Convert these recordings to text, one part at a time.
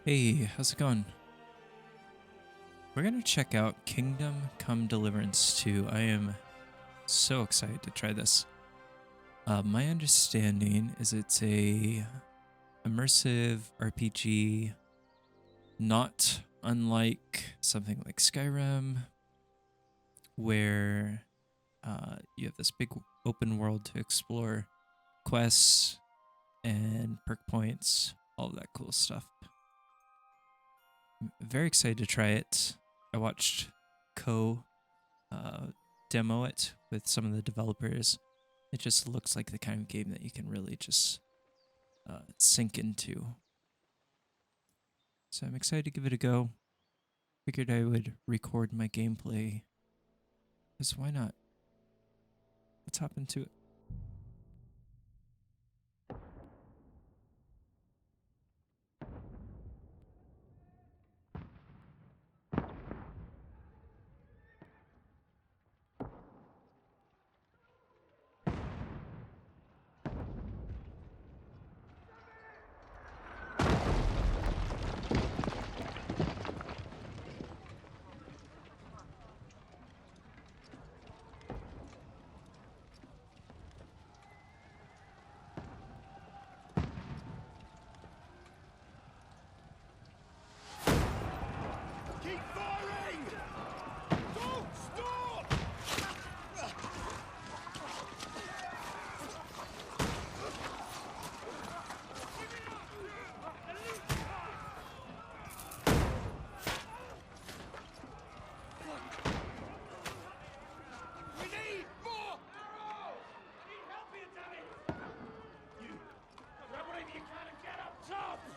Hey, how's it going? We're gonna check out Kingdom Come Deliverance 2. I am so excited to try this. My understanding is it's a immersive RPG, not unlike something like Skyrim, where you have this big open world to explore, quests and perk points, all of that cool stuff. I'm very excited to try it. I watched demo it with some of the developers. It just looks like the kind of game that you can really just sink into. So I'm excited to give it a go. Figured I would record my gameplay. Because why not? Let's hop into it.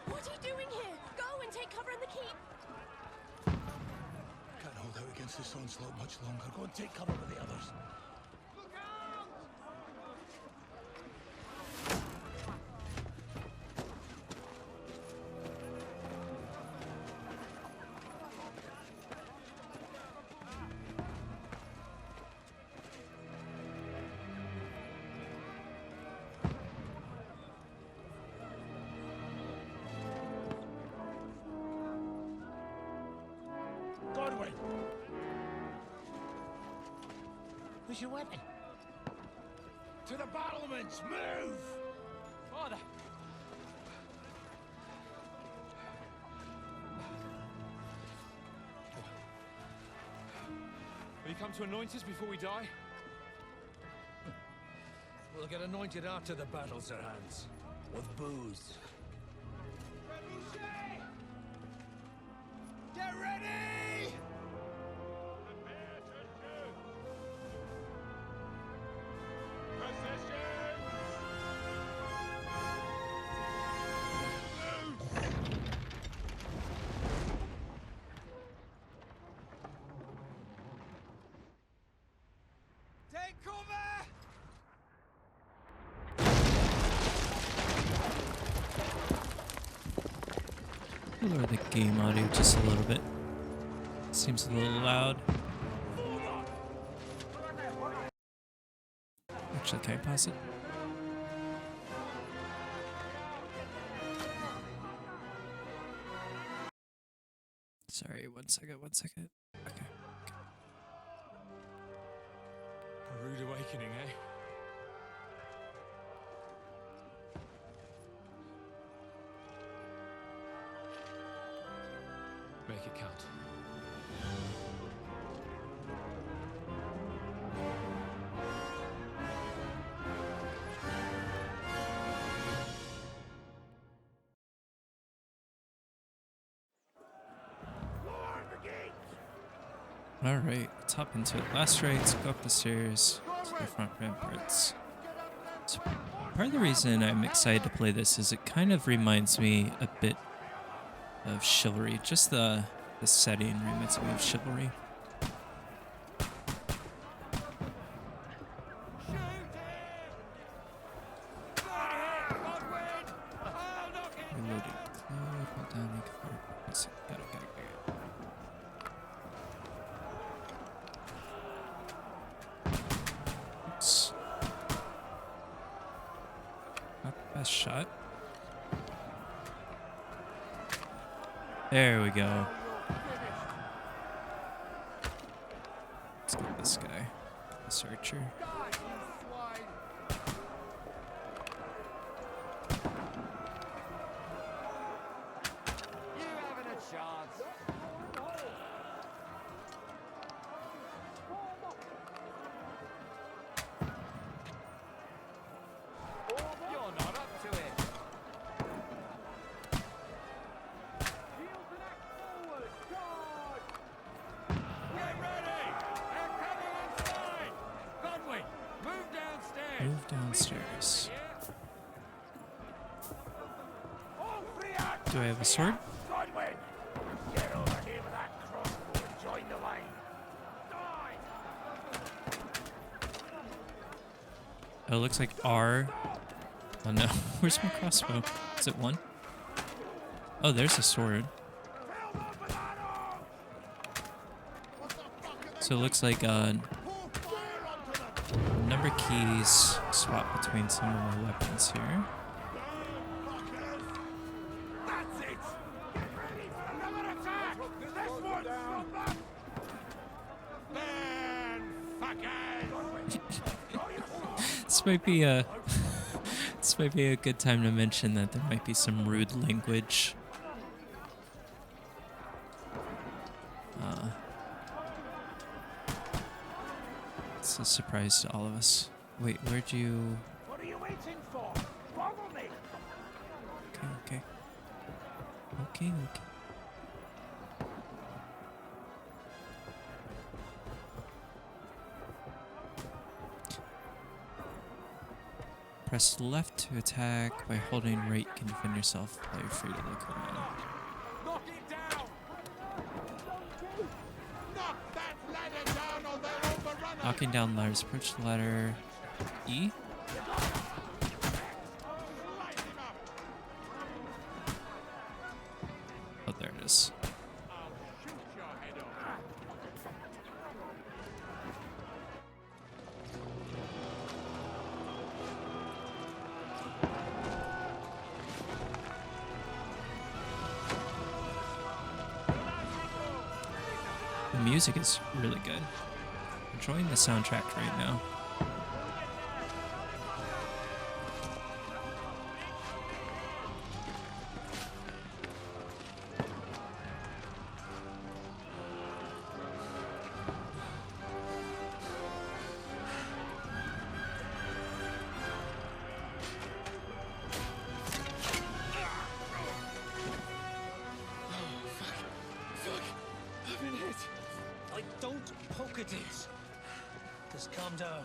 What are you doing here? Go and take cover in the keep. Can't hold out against this onslaught much longer. Go and take cover with the others. Look out! Godwin! Where's your weapon? To the battlements! Move! Father! Will you come to anoint us before we die? We'll get anointed after the battles are hands. With booze. Get ready! Prepare to shoot! Position! Take cover! Lower the game audio just a little bit. Seems a little loud. Actually, can I pause it? Sorry, one second. Okay. A rude awakening, eh? Make it count. Alright, let's hop into it. Last rites, go up the stairs to the front ramparts. So part of the reason I'm excited to play this is it kind of reminds me a bit of Chivalry. Just the setting reminds me of Chivalry. Reloading. Hold down, got it. Oops. Not the best shot. There we go. Let's get this guy. The searcher. You haven't a chance. You're not up to it. Get ready! They're coming inside! Godwin, move downstairs! Move downstairs. Do I have a sword? Godwin! Get over here with that crossbow and join the line. Oh, it looks like R. Oh no, where's my crossbow? Is it one? Oh, there's a sword. So it looks like number keys swap between some of my weapons here. That's it! Get ready for another attack! This one's from them! Burn, fuckers! This might be a this might be a good time to mention that there might be some rude language. It's a surprise to all of us. Wait, where'd you? What are you waiting for? Follow me! Okay. Okay. Press left to attack. By holding right, you can defend yourself while you're free to look around. Knock it down! Knock that ladder down or they'll overrun us! Knocking down ladders. Approach the ladder. E? Light him up! Oh, there it is. I'll shoot your head off! The music is really good. Enjoying the soundtrack right now. I've been hit. Don't poke at it. Just calm down.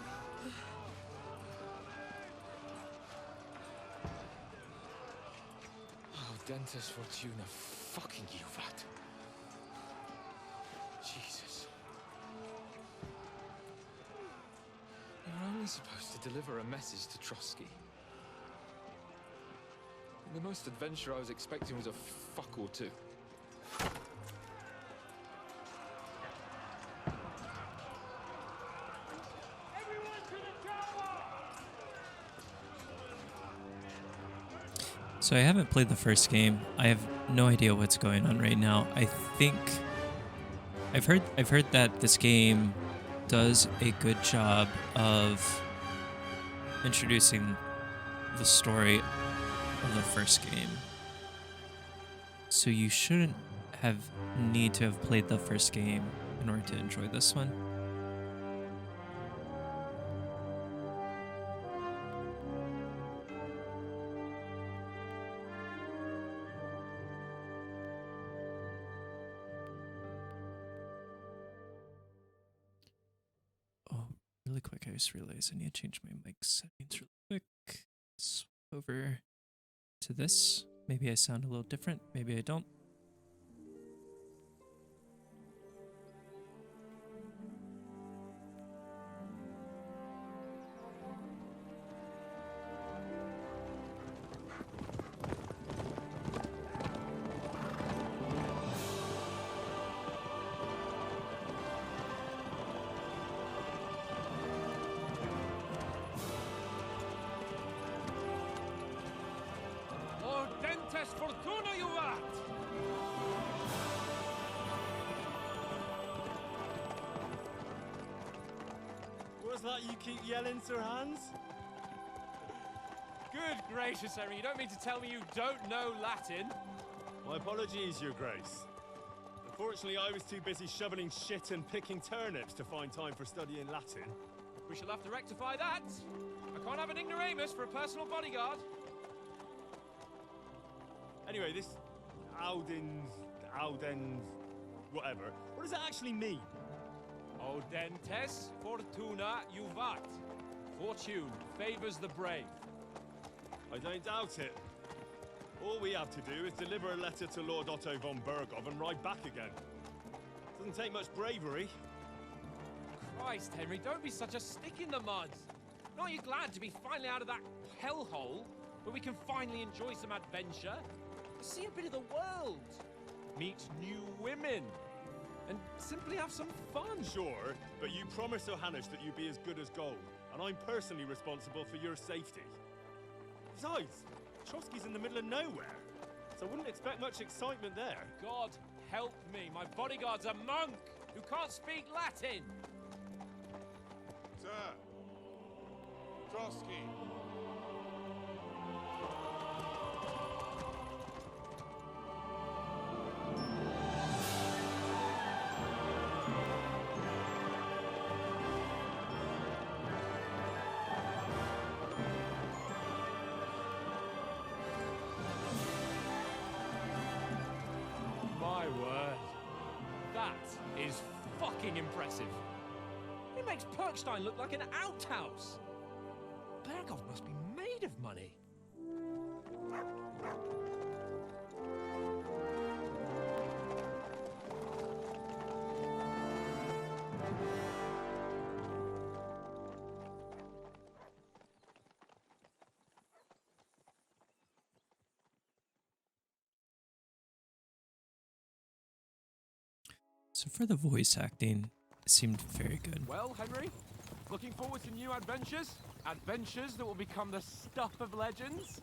Oh, Dentist Fortuna, fucking you, that. Jesus. You're only supposed to deliver a message to Trotsky. And the most adventure I was expecting was a fuck or two. So I haven't played the first game. I have no idea what's going on right now. I think I've heard that this game does a good job of introducing the story of the first game. So you shouldn't need to have played the first game in order to enjoy this one. Really quick, I just realized I need to change my mic settings really quick. Swap over to this. Maybe I sound a little different, maybe I don't. Lord Dentist Fortuna, you rat! was that you keep yelling, Sir Hans? Good gracious, Henry, you don't mean to tell me you don't know Latin? My apologies, Your Grace. Unfortunately, I was too busy shoveling shit and picking turnips to find time for studying Latin. We shall have to rectify that. I can't have an ignoramus for a personal bodyguard. Anyway, this Audens, whatever. What does that actually mean? Audentes fortuna juvat. Fortune favors the brave. I don't doubt it. All we have to do is deliver a letter to Lord Otto von Bergov and ride back again. Doesn't take much bravery. Christ, Henry, don't be such a stick in the mud. Aren't you glad to be finally out of that hellhole where we can finally enjoy some adventure? See a bit of the world, meet new women, and simply have some fun. Sure, but you promised Johannes that you'd be as good as gold, and I'm personally responsible for your safety. Besides, Trotsky's in the middle of nowhere, so I wouldn't expect much excitement there. God help me, my bodyguard's a monk who can't speak Latin. Sir. Trotsky. My word. That is fucking impressive. It makes Perkstein look like an outhouse. Bergov must be made of money. So for the voice acting, it seemed very good. Well, Henry, looking forward to new adventures? Adventures that will become the stuff of legends?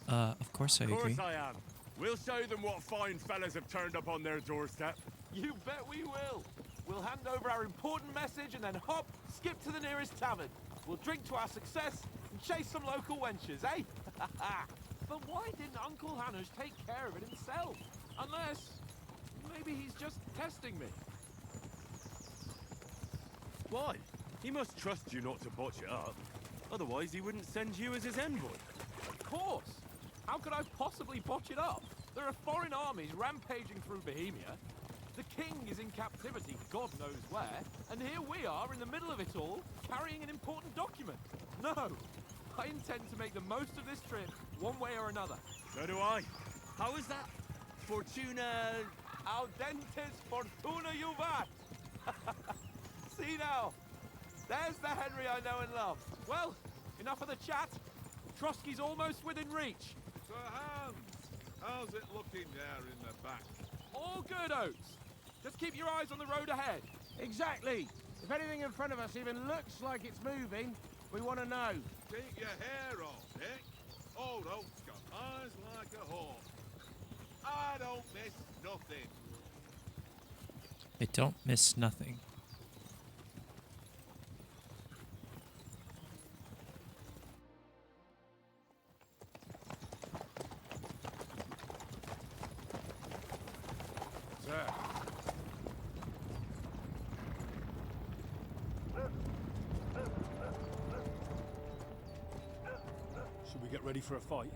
Of course I Of agree. course I am. We'll show them what fine fellas have turned up on their doorstep. You bet we will. We'll hand over our important message and then hop, skip to the nearest tavern. We'll drink to our success and chase some local wenches, eh? But why didn't Uncle Hanush take care of it himself? Unless, maybe he's just testing me. Why? He must trust you not to botch it up. Otherwise, he wouldn't send you as his envoy. Of course. How could I possibly botch it up? There are foreign armies rampaging through Bohemia. The king is in captivity, God knows where, and here we are in the middle of it all, carrying an important document. No, I intend to make the most of this trip, one way or another. So do I. How is that? Fortuna... Audentes fortuna juvat! See now, there's the Henry I know and love. Well, enough of the chat. Trotsky's almost within reach. Sir Hans, how's it looking there in the back? All good, Oates. Just keep your eyes on the road ahead. Exactly. If anything in front of us even looks like it's moving, we want to know. Keep your hair on, Dick. Old Oak's got eyes like a hawk. I don't miss nothing. I don't miss nothing. Sir. Should we get ready for a fight?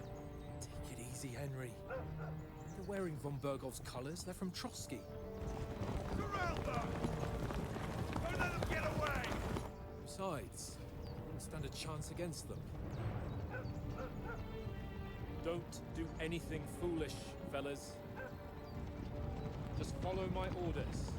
Take it easy, Henry. They're wearing von Bergov's colours. They're from Trotsky. Surround them! Don't let them get away! Besides, I wouldn't stand a chance against them. Don't do anything foolish, fellas. Just follow my orders.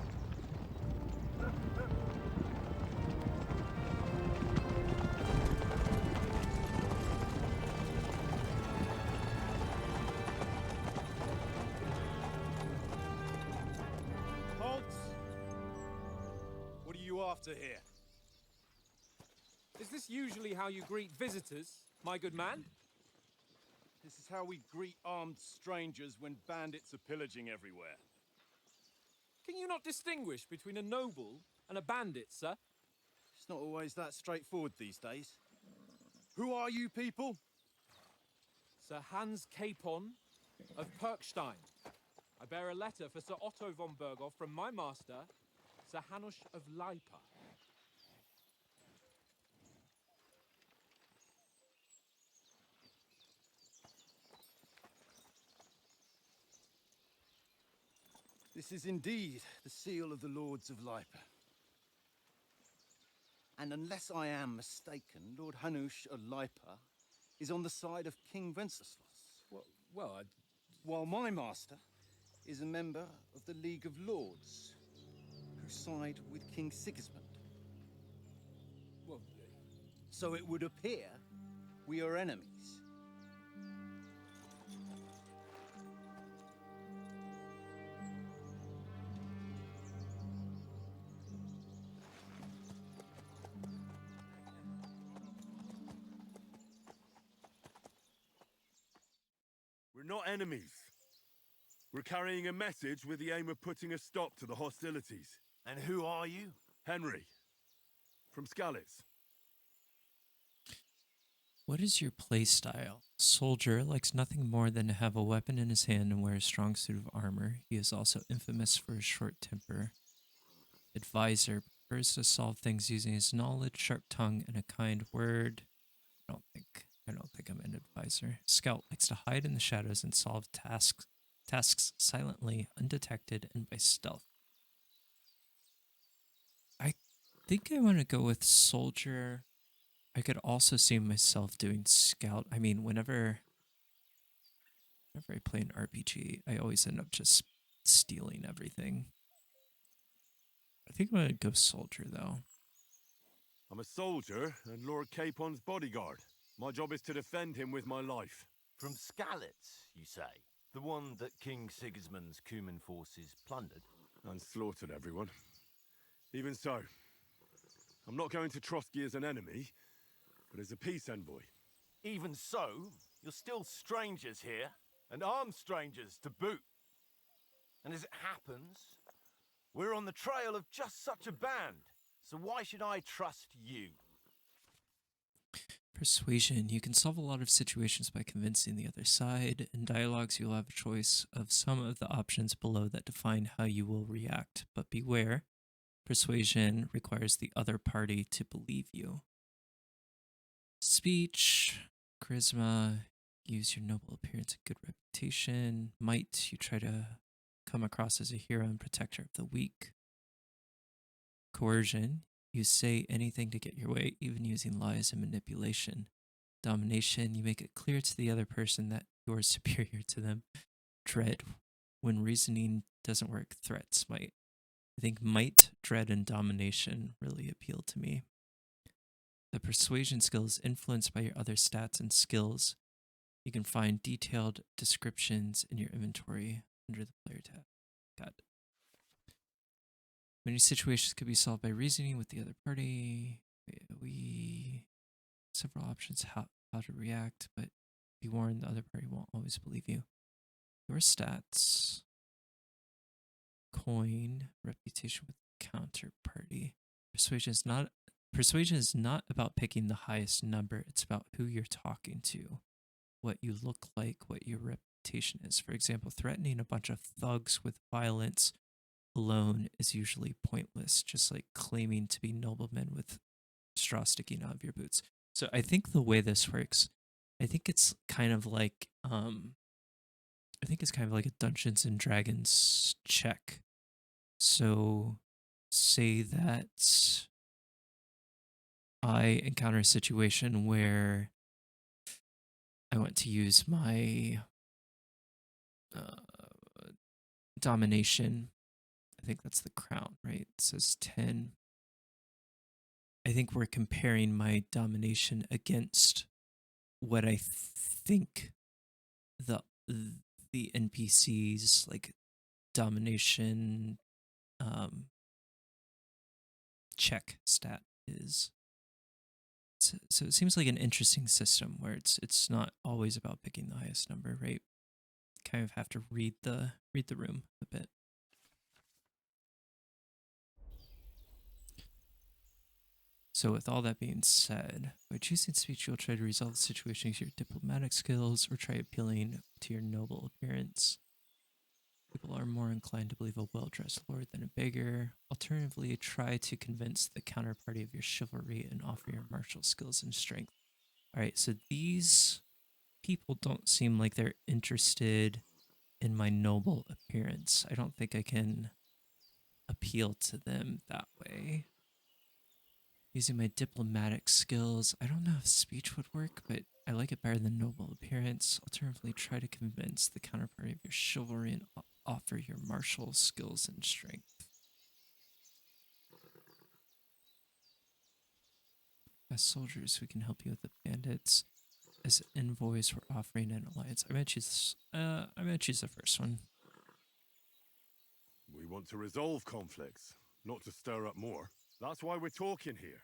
Halt! What are you after here? Is this usually how you greet visitors, my good man? This is how we greet armed strangers when bandits are pillaging everywhere. Can you not distinguish between a noble and a bandit, sir? It's not always that straightforward these days. Who are you people? Sir Hans Capon of Perkstein. I bear a letter for Sir Otto von Berghoff from my master, Sir Hanush of Leipa. This is indeed the seal of the Lords of Lipa. And unless I am mistaken, Lord Hanush of Lipa is on the side of King Wenceslas. While my master is a member of the League of Lords, who side with King Sigismund. So it would appear we are enemies. We're not enemies. We're carrying a message with the aim of putting a stop to the hostilities. And who are you? Henry, from Skalitz. What is your playstyle? Soldier likes nothing more than to have a weapon in his hand and wear a strong suit of armor. He is also infamous for his short temper. Advisor prefers to solve things using his knowledge, sharp tongue, and a kind word. I don't think I'm an advisor. Scout likes to hide in the shadows and solve tasks silently, undetected, and by stealth. I think I want to go with soldier. I could also see myself doing scout. I mean, whenever I play an RPG, I always end up just stealing everything. I think I'm going to go soldier, though. I'm a soldier and Lord Capon's bodyguard. My job is to defend him with my life. From Skalitz, you say? The one that King Sigismund's Cuman forces plundered? And slaughtered everyone. Even so, I'm not going to Trotsky as an enemy, but as a peace envoy. Even so, you're still strangers here, and armed strangers to boot. And as it happens, we're on the trail of just such a band, so why should I trust you? Persuasion. You can solve a lot of situations by convincing the other side. In dialogues, you'll have a choice of some of the options below that define how you will react. But beware, persuasion requires the other party to believe you. Speech, charisma, use your noble appearance and good reputation. Might, you try to come across as a hero and protector of the weak. Coercion, you say anything to get your way, even using lies and manipulation. Domination, you make it clear to the other person that you're superior to them. Dread, when reasoning doesn't work, threats might. I think might, dread, and domination really appeal to me. The persuasion skill is influenced by your other stats and skills. You can find detailed descriptions in your inventory under the player tab. Got it. Many situations could be solved by reasoning with the other party. Several options how to react, but be warned the other party won't always believe you. Your stats. Coin, reputation with counterparty. Persuasion is not about picking the highest number. It's about who you're talking to, what you look like, what your reputation is. For example, threatening a bunch of thugs with violence alone is usually pointless, just like claiming to be noblemen with straw sticking out of your boots. So I think the way this works, I think it's kind of like a Dungeons and Dragons check. So say that I encounter a situation where I want to use my domination. I think that's the crown, right? It says 10. I think we're comparing my domination against what I think the NPC's like domination check stat is. So it seems like an interesting system where it's not always about picking the highest number, right? Kind of have to read the room a bit. So with all that being said, by choosing speech, you'll try to resolve the situation with your diplomatic skills or try appealing to your noble appearance. People are more inclined to believe a well-dressed lord than a beggar. Alternatively, try to convince the counterparty of your chivalry and offer your martial skills and strength. All right, so these people don't seem like they're interested in my noble appearance. I don't think I can appeal to them that way. Using my diplomatic skills, I don't know if speech would work, but I like it better than noble appearance. Alternatively, try to convince the counterparty of your chivalry and offer your martial skills and strength. As soldiers, we can help you with the bandits. As envoys, we're offering an alliance. I'm gonna choose. I'm gonna choose the first one. We want to resolve conflicts, not to stir up more. That's why we're talking here.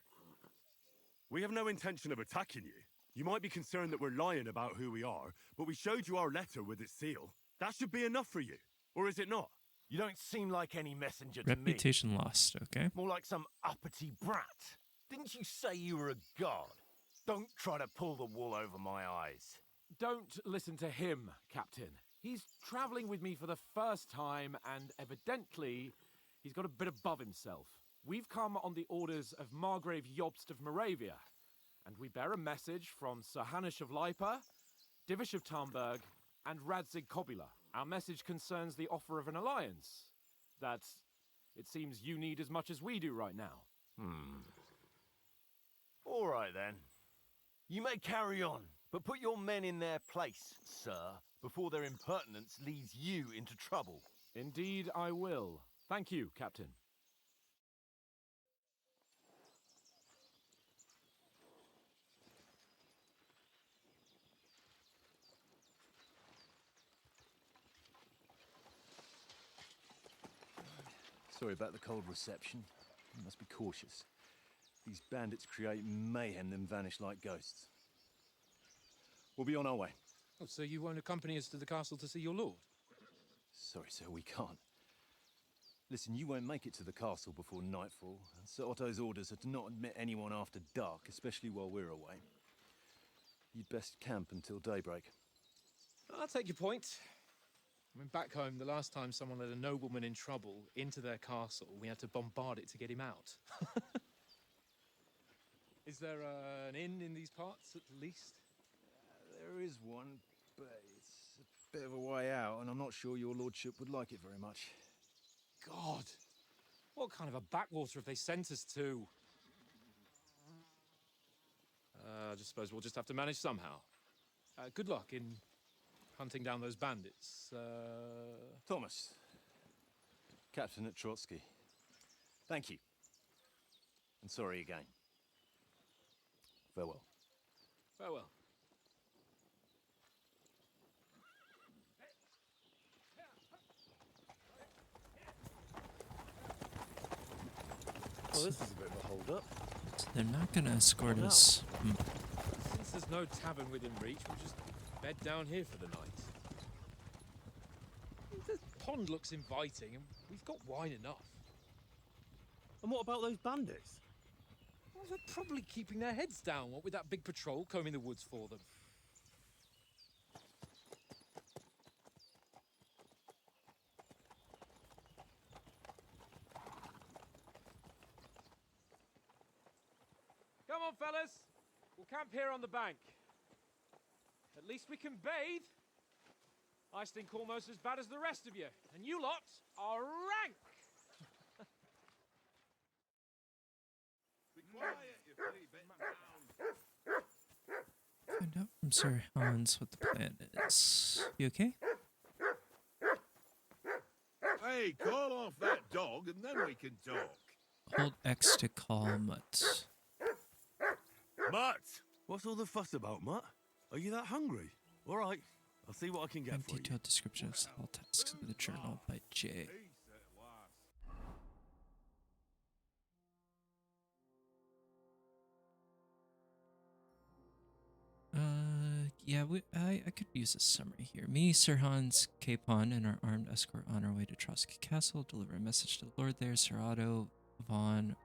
We have no intention of attacking you. You might be concerned that we're lying about who we are, but we showed you our letter with its seal. That should be enough for you. Or is it not? You don't seem like any messenger to me. Reputation lost, okay? More like some uppity brat. Didn't you say you were a god? Don't try to pull the wool over my eyes. Don't listen to him, Captain. He's traveling with me for the first time, and evidently, he's got a bit above himself. We've come on the orders of Margrave Jobst of Moravia, and we bear a message from Sir Hanush of Lipa, Divish of Tarnberg, and Radzig Kobula. Our message concerns the offer of an alliance that it seems you need as much as we do right now. All right, then. You may carry on, but put your men in their place, sir, before their impertinence leads you into trouble. Indeed, I will. Thank you, Captain. Sorry about the cold reception. You must be cautious. These bandits create mayhem, then vanish like ghosts. We'll be on our way. Oh, so you won't accompany us to the castle to see your lord? Sorry, sir, we can't. Listen, you won't make it to the castle before nightfall. And Sir Otto's orders are to not admit anyone after dark, especially while we're away. You'd best camp until daybreak. I'll take your point. I mean, back home, the last time someone let a nobleman in trouble into their castle, we had to bombard it to get him out. Is there an inn in these parts, at least? There is one, but it's a bit of a way out, and I'm not sure your lordship would like it very much. God! What kind of a backwater have they sent us to? I just suppose we'll just have to manage somehow. Good luck in hunting down those bandits. Thomas, Captain at Trotsky. Thank you. And sorry again. Farewell. Farewell. Well, this is a bit of a hold-up. So they're not gonna escort us. Since there's no tavern within reach, we'll just bed down here for the night. The pond looks inviting, and we've got wine enough. And what about those bandits? Well, they're probably keeping their heads down, what with that big patrol combing the woods for them. Come on, fellas. We'll camp here on the bank. At least we can bathe. I stink almost as bad as the rest of you, and you lot are rank. Be quiet, you flea bitten hound. Find out from Sir Hans what the plan is. You okay? Hey, call off that dog and then we can talk. Hold X to call Mutt. Mutt! What's all the fuss about, Mutt? Are you that hungry? All right, I'll see what I can get Find for you. detailed description of all tasks in the journal by J. Peace at last. Yeah, I could use a summary here. Me, Sir Hans, Capon, and our armed escort on our way to Trotsky Castle, deliver a message to the Lord there, Sir Otto von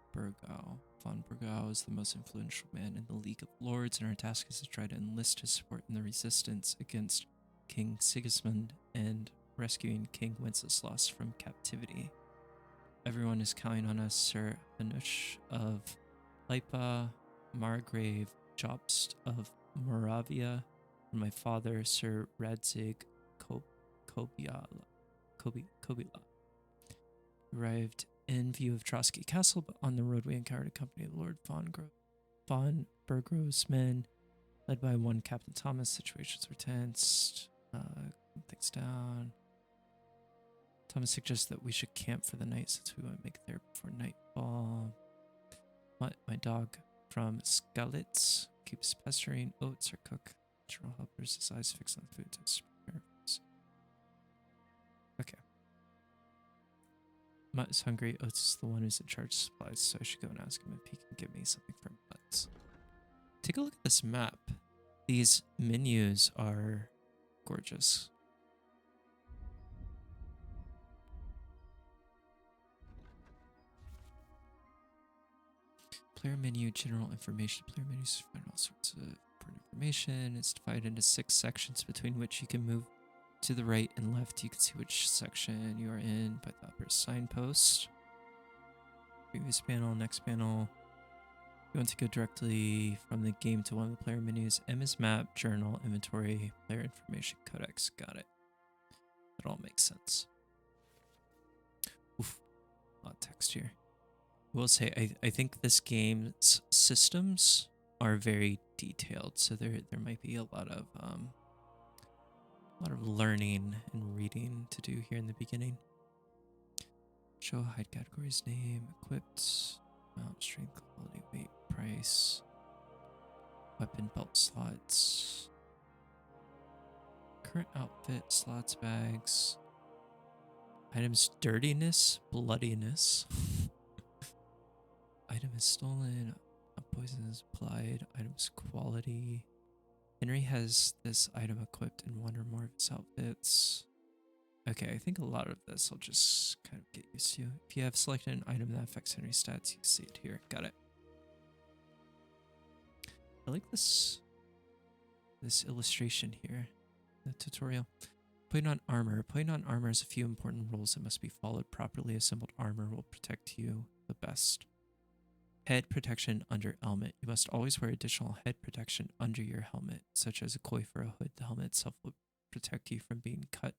von Burgau is the most influential man in the League of Lords, and our task is to try to enlist his support in the resistance against King Sigismund and rescuing King Wenceslas from captivity. Everyone is counting on us, Sir Hanush of Lipa, Margrave Jobst of Moravia, and my father, Sir Radzig Kobila. Arrived in view of Trotsky Castle, but on the road we encountered a company of Lord von Bergrove's men, led by one Captain Thomas. Situations were tense. Things down. Thomas suggests that we should camp for the night since we won't make it there before nightfall. My dog from Skalitz keeps pestering. Oats are cooked. General helpers, his eyes fixed on the food. Okay. Mutt is hungry. Oats is the one who's in charge of supplies, so I should go and ask him if he can give me something for Mutt. Take a look at this map. These menus are gorgeous. Player menu, general information. Player menus find all sorts of important information. It's divided into 6 sections between which you can move to the right and left. You can see which section you are in by the upper signpost. Previous panel, next panel. You want to go directly from the game to one of the player menus. M is map, journal, inventory, player information, codex. Got it. That all makes sense. Oof. A lot of text here. I will say, I think this game's systems are very detailed, so there might be a lot of learning and reading to do here in the beginning. Show hide categories, name, equipped, mount, strength, quality, weight, price, weapon belt slots, current outfit, slots, bags, items, dirtiness, bloodiness. Item is stolen, poison is applied, items quality. Henry has this item equipped in one or more of his outfits. Okay, I think a lot of this I'll just kind of get used to. If you have selected an item that affects Henry's stats, you can see it here. Got it. I like this illustration here, the tutorial. Putting on armor. Putting on armor has a few important rules that must be followed. Properly assembled armor will protect you the best. Head protection under helmet. You must always wear additional head protection under your helmet, such as a coif or a hood. The helmet itself will protect you from being cut,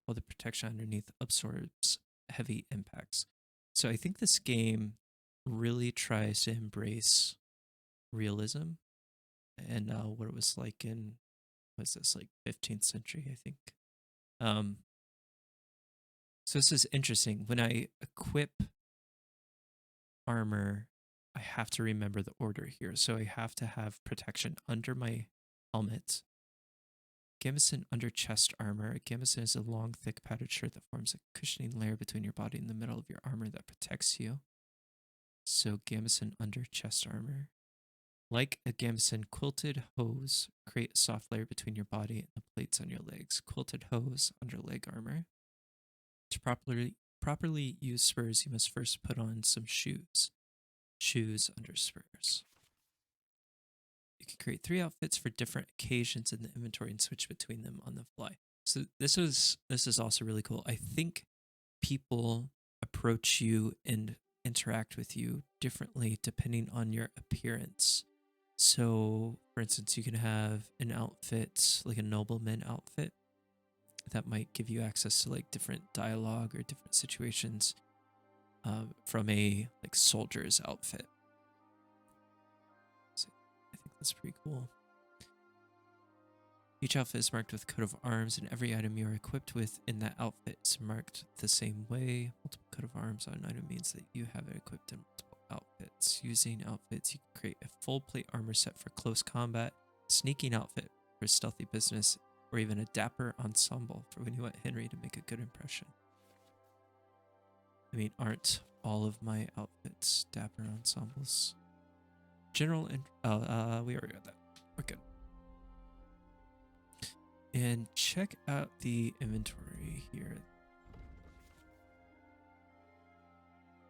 while the protection underneath absorbs heavy impacts. So I think this game really tries to embrace realism and what it was like in, what's this, like 15th century, I think. So this is interesting. When I equip armor, I have to remember the order here. So I have to have protection under my helmet. Gambeson under chest armor. A gambeson is a long, thick, padded shirt that forms a cushioning layer between your body and the middle of your armor that protects you. So gambeson under chest armor. Like a gambeson, quilted hose create a soft layer between your body and the plates on your legs. Quilted hose under leg armor. To properly use spurs, you must first put on some shoes. Shoes under spurs. You can create 3 outfits for different occasions in the inventory and switch between them on the fly. So this is also really cool. I think people approach you and interact with you differently depending on your appearance. So, for instance, you can have an outfit, like a nobleman outfit, that might give you access to like different dialogue or different situations from a like soldier's outfit. So I think that's pretty cool. Each outfit is marked with a coat of arms, and every item you are equipped with in that outfit is marked the same way. Multiple coat of arms on an item means that you have it equipped in multiple outfits. Using outfits, you can create a full plate armor set for close combat, sneaking outfit for stealthy business, or even a dapper ensemble for when you want Henry to make a good impression. I mean, aren't all of my outfits dapper ensembles? General and we already got that. We're good. And check out the inventory here.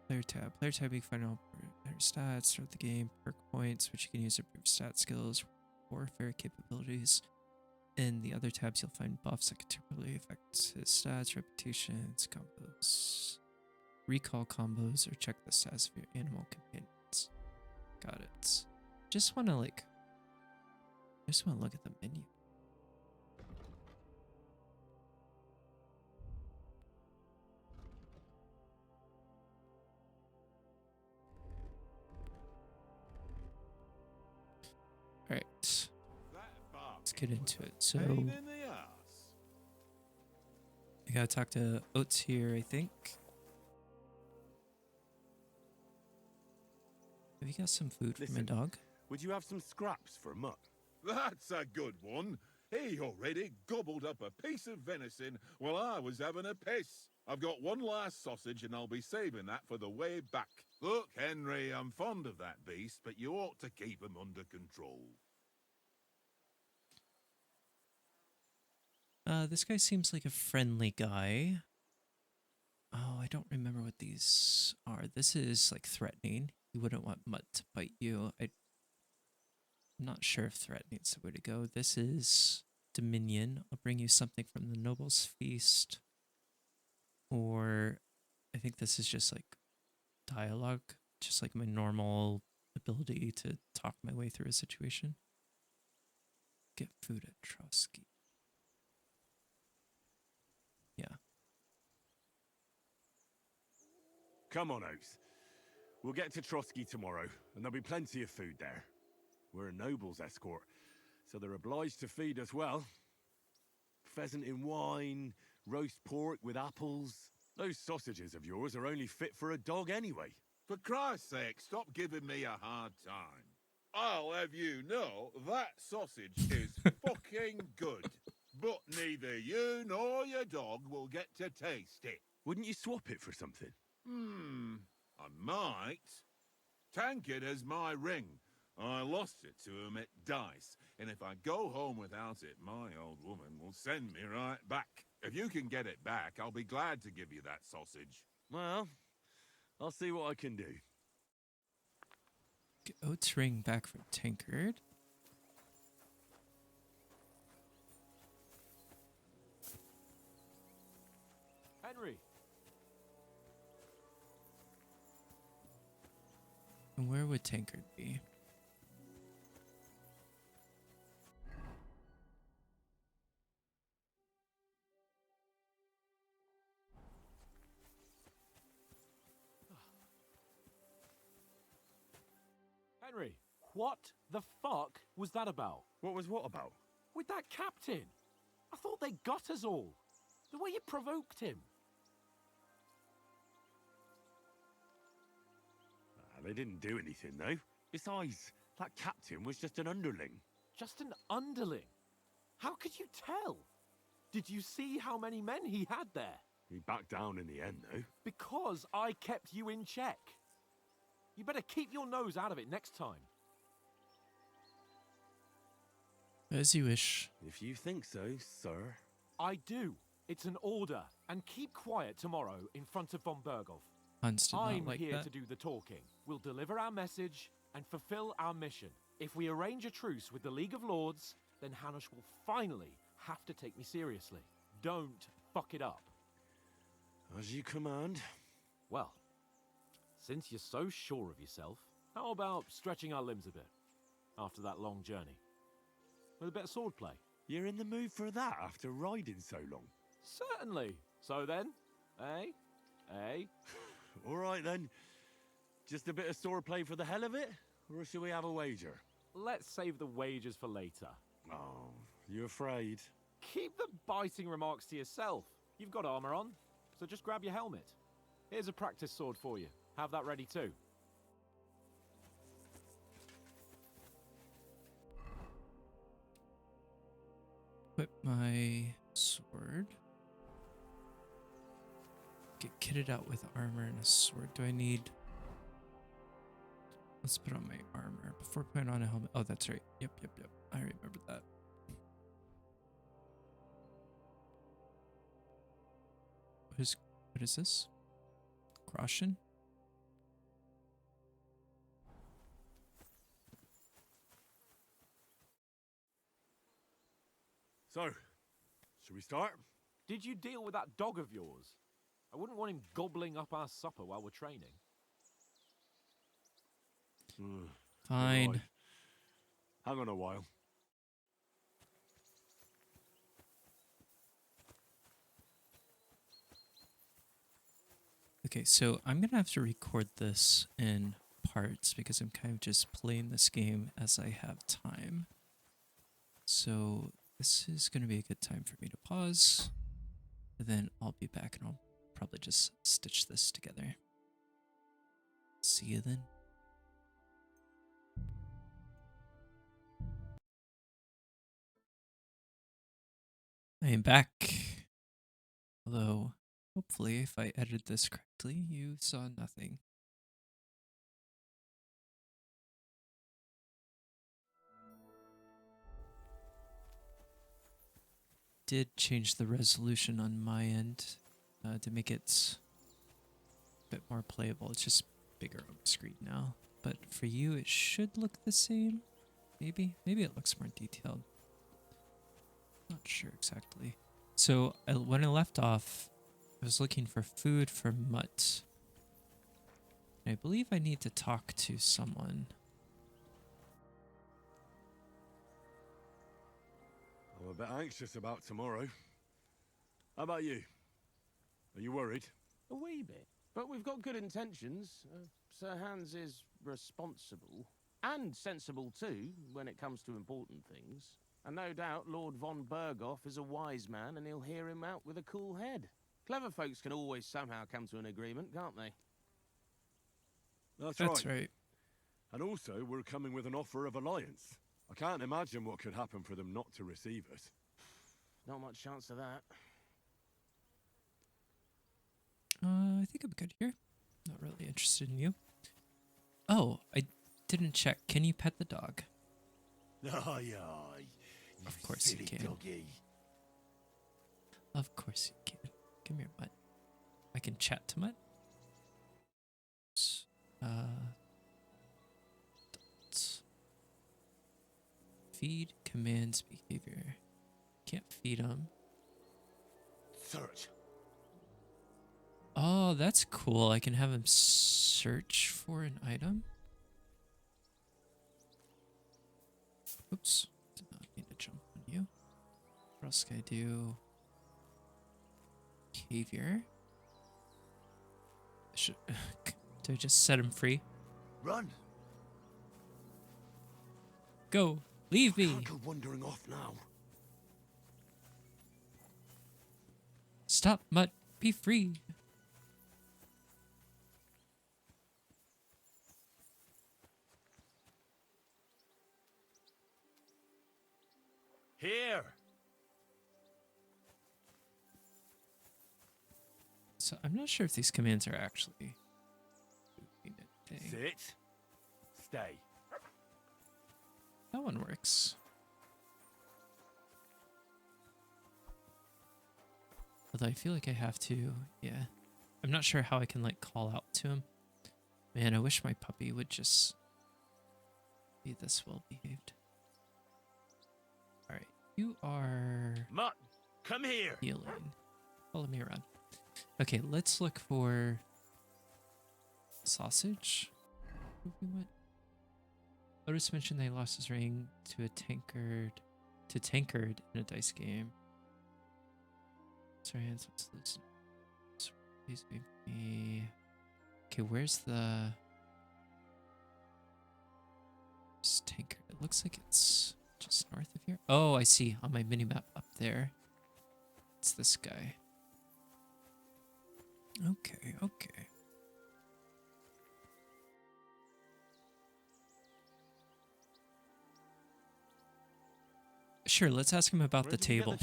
Player tab. Player tab, you can find all player stats throughout the game, perk points, which you can use to improve stat skills, warfare capabilities. In the other tabs, you'll find buffs that can temporarily affect his stats, reputations, combos, recall combos, or check the stats of your animal companions. Got it. Just want to look at the menu. All right, let's get into it. So Pain in the ass. I gotta talk to Oates here, I think. Have you got some food for my Listen. dog? Would you have some scraps for a mutt? That's a good one. He already gobbled up a piece of venison while I was having a piss. I've got one last sausage and I'll be saving that for the way back. Look, Henry, I'm fond of that beast, but you ought to keep him under control. This guy seems like a friendly guy. Oh, I don't remember what these are. This is like threatening. You wouldn't want Mutt to bite you. I'm not sure if threatening's the way to go. This is Dominion. I'll bring you something from the Noble's Feast. Or I think this is just like dialogue, just like my normal ability to talk my way through a situation. Get food at Trotsky. Yeah. Come on, Oates. We'll get to Trotsky tomorrow, and there'll be plenty of food there. We're a noble's escort, so they're obliged to feed us well. Pheasant in wine, roast pork with apples. Those sausages of yours are only fit for a dog anyway. For Christ's sake, stop giving me a hard time. I'll have you know that sausage is fucking good. But neither you nor your dog will get to taste it. Wouldn't you swap it for something? I might. Tankard has my ring. I lost it to him at dice, and if I go home without it, my old woman will send me right back. If you can get it back, I'll be glad to give you that sausage. Well, I'll see what I can do. Get Oates ring back from Tankard. Henry, And where would Tankard be? Henry, what the fuck was that about? What was what about? With that captain? I thought they got us all. The way you provoked him. They didn't do anything, though. Besides, that captain was just an underling. Just an underling? How could you tell? Did you see how many men he had there? He backed down in the end, though. Because I kept you in check. You better keep your nose out of it next time. As you wish. If you think so, sir. I do. It's an order. And keep quiet tomorrow in front of von Berghoff. Hans did not I'm like here that. to do the talking. We'll deliver our message and fulfill our mission. If we arrange a truce with the League of Lords, then Hanush will finally have to take me seriously. Don't fuck it up. As you command. Well, since you're so sure of yourself, how about stretching our limbs a bit after that long journey? With a bit of swordplay. You're in the mood for that after riding so long? Certainly. So then, eh? Eh? All right, then. Just a bit of swordplay for the hell of it? Or shall we have a wager? Let's save the wagers for later. Oh, you afraid? Keep the biting remarks to yourself. You've got armor on, so just grab your helmet. Here's a practice sword for you. Have that ready too. Equip my sword. Get kitted out with armor and a sword. Do I need... Let's put on my armor before putting on a helmet. Oh, that's right. Yep. I remember that. What is this? Groschen? So, should we start? Did you deal with that dog of yours? I wouldn't want him gobbling up our supper while we're training. Fine. Right. Hang on a while. Okay, so I'm gonna have to record this in parts because I'm kind of just playing this game as I have time. So this is gonna be a good time for me to pause. And then I'll be back and I'll probably just stitch this together. See you then. I am back. Although, hopefully, if I edited this correctly, you saw nothing. Did change the resolution on my end to make it a bit more playable. It's just bigger on the screen now. But for you, it should look the same. Maybe it looks more detailed. Not sure exactly. So when I left off, I was looking for food for Mutt. And I believe I need to talk to someone. I'm a bit anxious about tomorrow. How about you? Are you worried? A wee bit. But we've got good intentions. Sir Hans is responsible. And sensible too, when it comes to important things. And no doubt Lord von Berghoff is a wise man and he'll hear him out with a cool head. Clever folks can always somehow come to an agreement, can't they? That's right. right. And also, we're coming with an offer of alliance. I can't imagine what could happen for them not to receive us. Not much chance of that. I think I'm good here. Not really interested in you. Oh, I didn't check. Can you pet the dog? Aye, aye. Of course you can. Doggy. Of course you can. Come here, Mutt. I can chat to Mutt. Feed commands behavior. Can't feed him. Search. Oh, that's cool. I can have him search for an item. Oops. Did not mean to jump on you. What else can I do? Behavior. Do I just set him free? Run. Go. Leave me. Can't go wandering off now. Stop, Mutt. Be free. Here. So I'm not sure if these commands are actually doing anything. Sit. Stay. That one works. Although I feel like I have to, yeah. I'm not sure how I can like call out to him. Man, I wish my puppy would just be this well behaved. Alright, you are Mutt, come here. healing. Follow me around. Okay, let's look for sausage. What? Otis mentioned they lost his ring to a tankard in a dice game. Sorry, hands what's loose. Please give me. Okay, where's the tankard? It looks like it's just north of here. Oh, I see on my mini map up there. It's this guy. Okay, okay. Sure, let's ask him about the table.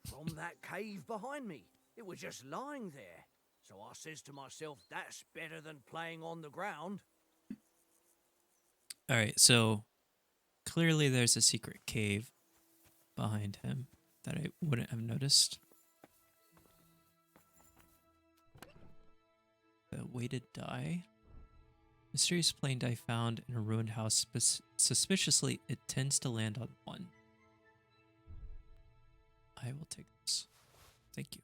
From that cave behind me. It was just lying there. So I says to myself, that's better than playing on the ground. All right, so clearly there's a secret cave behind him that I wouldn't have noticed. The weighted die. Mysterious plain die found in a ruined house. Suspiciously, it tends to land on one. I will take this. Thank you.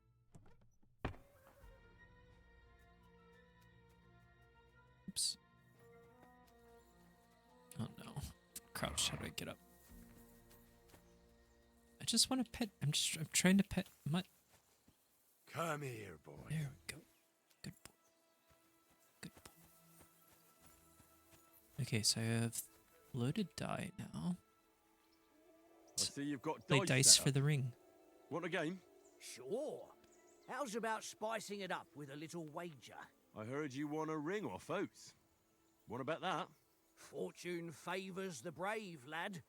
Oops. Oh no. Crouch, how do I get up? I just want to pet. I'm trying to pet Mutt. Come here, boy. There we go. Good boy. Good boy. Okay, so I have loaded die now. I see you've got Play dice dice set for up. the ring. Want a game? Sure. How's about spicing it up with a little wager? I heard you won a ring off Oath. What about that? Fortune favours the brave, lad.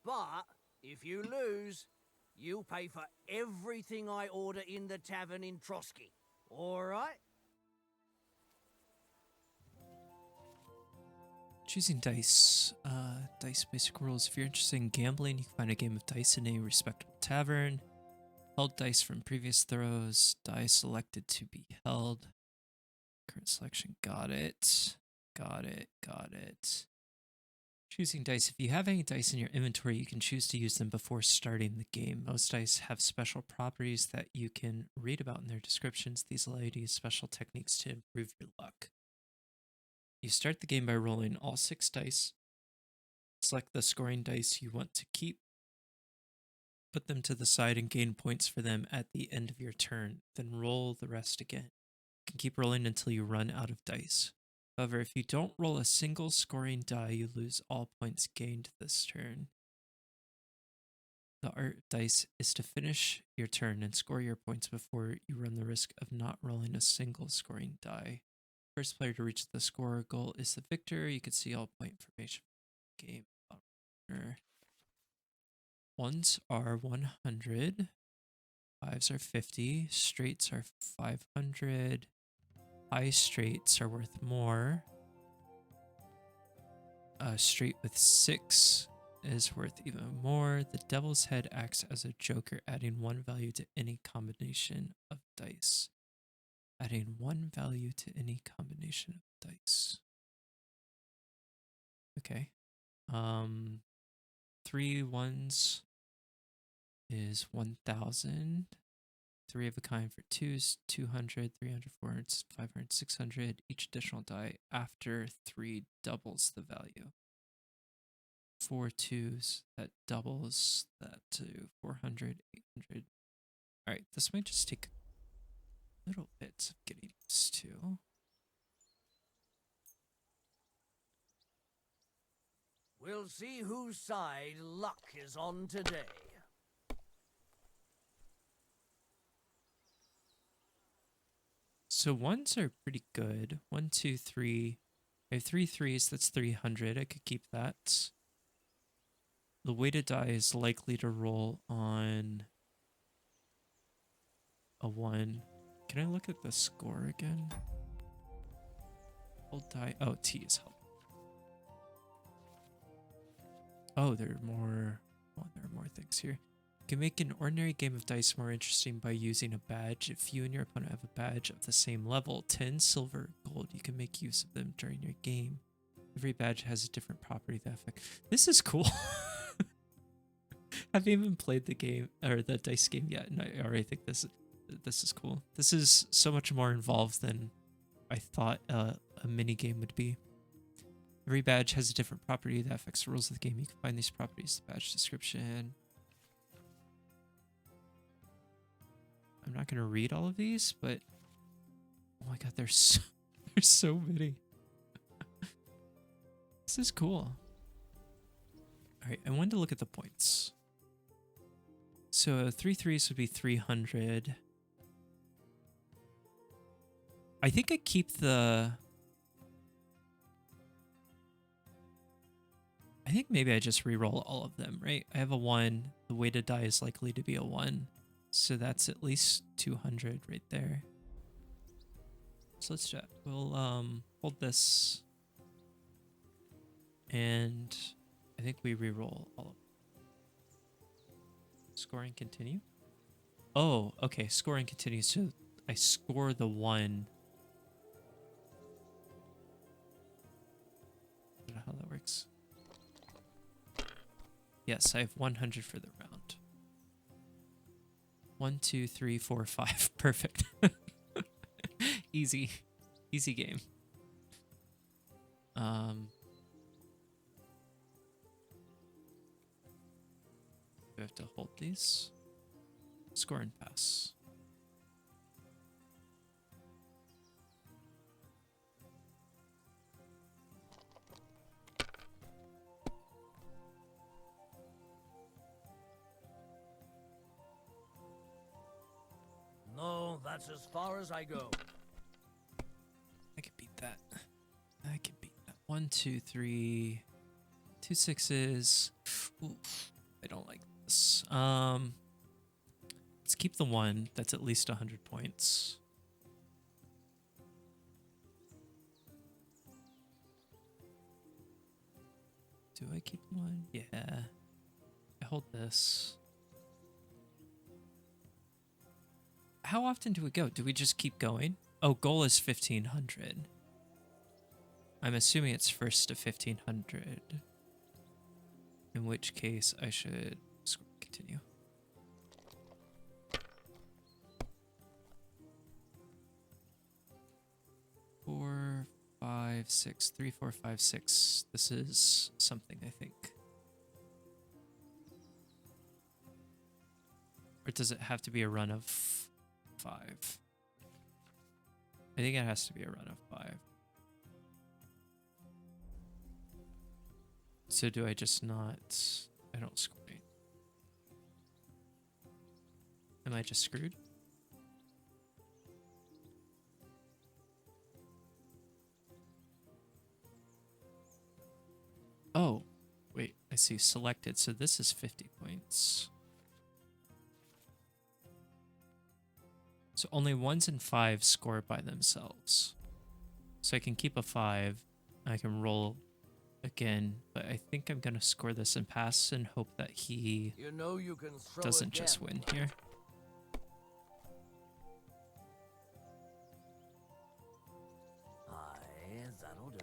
But if you lose, you'll pay for everything I order in the tavern in Trotsky. All right? Choosing dice. Dice basic rules. If you're interested in gambling, you can find a game of dice in a respectable tavern. Held dice from previous throws. Die selected to be held. Current selection. Got it. Got it. Got it. Choosing dice. If you have any dice in your inventory, you can choose to use them before starting the game. Most dice have special properties that you can read about in their descriptions. These allow you to use special techniques to improve your luck. You start the game by rolling all 6 dice. Select the scoring dice you want to keep. Put them to the side and gain points for them at the end of your turn. Then roll the rest again. You can keep rolling until you run out of dice. However, if you don't roll a single scoring die, you lose all points gained this turn. The art dice is to finish your turn and score your points before you run the risk of not rolling a single scoring die. First player to reach the score goal is the victor. You can see all point information from the game. Ones are 100. Fives are 50. Straights are 500. High straights are worth more. A straight with 6 is worth even more. The devil's head acts as a joker, adding 1 value to any combination of dice. Adding 1 value to any combination of dice. Okay. 3 ones is 1,000. 3 of a kind for 2s, 200, 300, 400, 500, 600. Each additional die after 3 doubles the value. 4 2s, that doubles that to 400, 800. Alright, this might just take little bits of getting used to. We'll see whose side luck is on today. So ones are pretty good. 1, 2, 3. I have 3 3s, that's 300. I could keep that. The weighted die is likely to roll on a 1. Can I look at the score again? Hold die. Oh, T is help. Oh, there are more. Oh, there are more things here. You can make an ordinary game of dice more interesting by using a badge. If you and your opponent have a badge of the same level, 10 silver, gold, you can make use of them during your game. Every badge has a different property that affect. This is cool. I haven't even played the game or the dice game yet, and I already think this is cool. This is so much more involved than I thought a mini game would be. Every badge has a different property that affects the rules of the game. You can find these properties in the badge description. I'm not going to read all of these, but oh my god, there's so many. This is cool. All right, I wanted to look at the points. So 3 3s would be 300. I think I keep the... I think maybe I just re-roll all of them, right? I have a 1. The weighted die is likely to be a 1. So that's at least 200 right there. So let's check. We'll hold this. And I think we re-roll all of them. Scoring continue. Oh, okay. Scoring continues. So I score the 1. I don't know how that works. Yes, I have 100 for the round. 1, 2, 3, 4, 5. Perfect. Easy. Easy game. We have to hold these. Score and pass. No, that's as far as I go. I can beat that. I can beat that. 1, 2, 3. 2 6s. Oof, I don't like this. Let's keep the 1. That's at least 100 points. Do I keep the 1? Yeah. I hold this. How often do we go? Do we just keep going? Oh, goal is 1500. I'm assuming it's first to 1500. In which case I should continue. Four, 5, 6, 3, 4, 5, 6. This is something, I think. Or does it have to be a run of 5? I think it has to be a run of 5. So do I just not... I don't score. Am I just screwed? Oh, wait, I see selected. So this is 50 points. So only 1s and 5s score by themselves. So I can keep a 5. I can roll again, but I think I'm going to score this and pass and hope that he You know you can throw doesn't again. just win here. Aye, that'll do.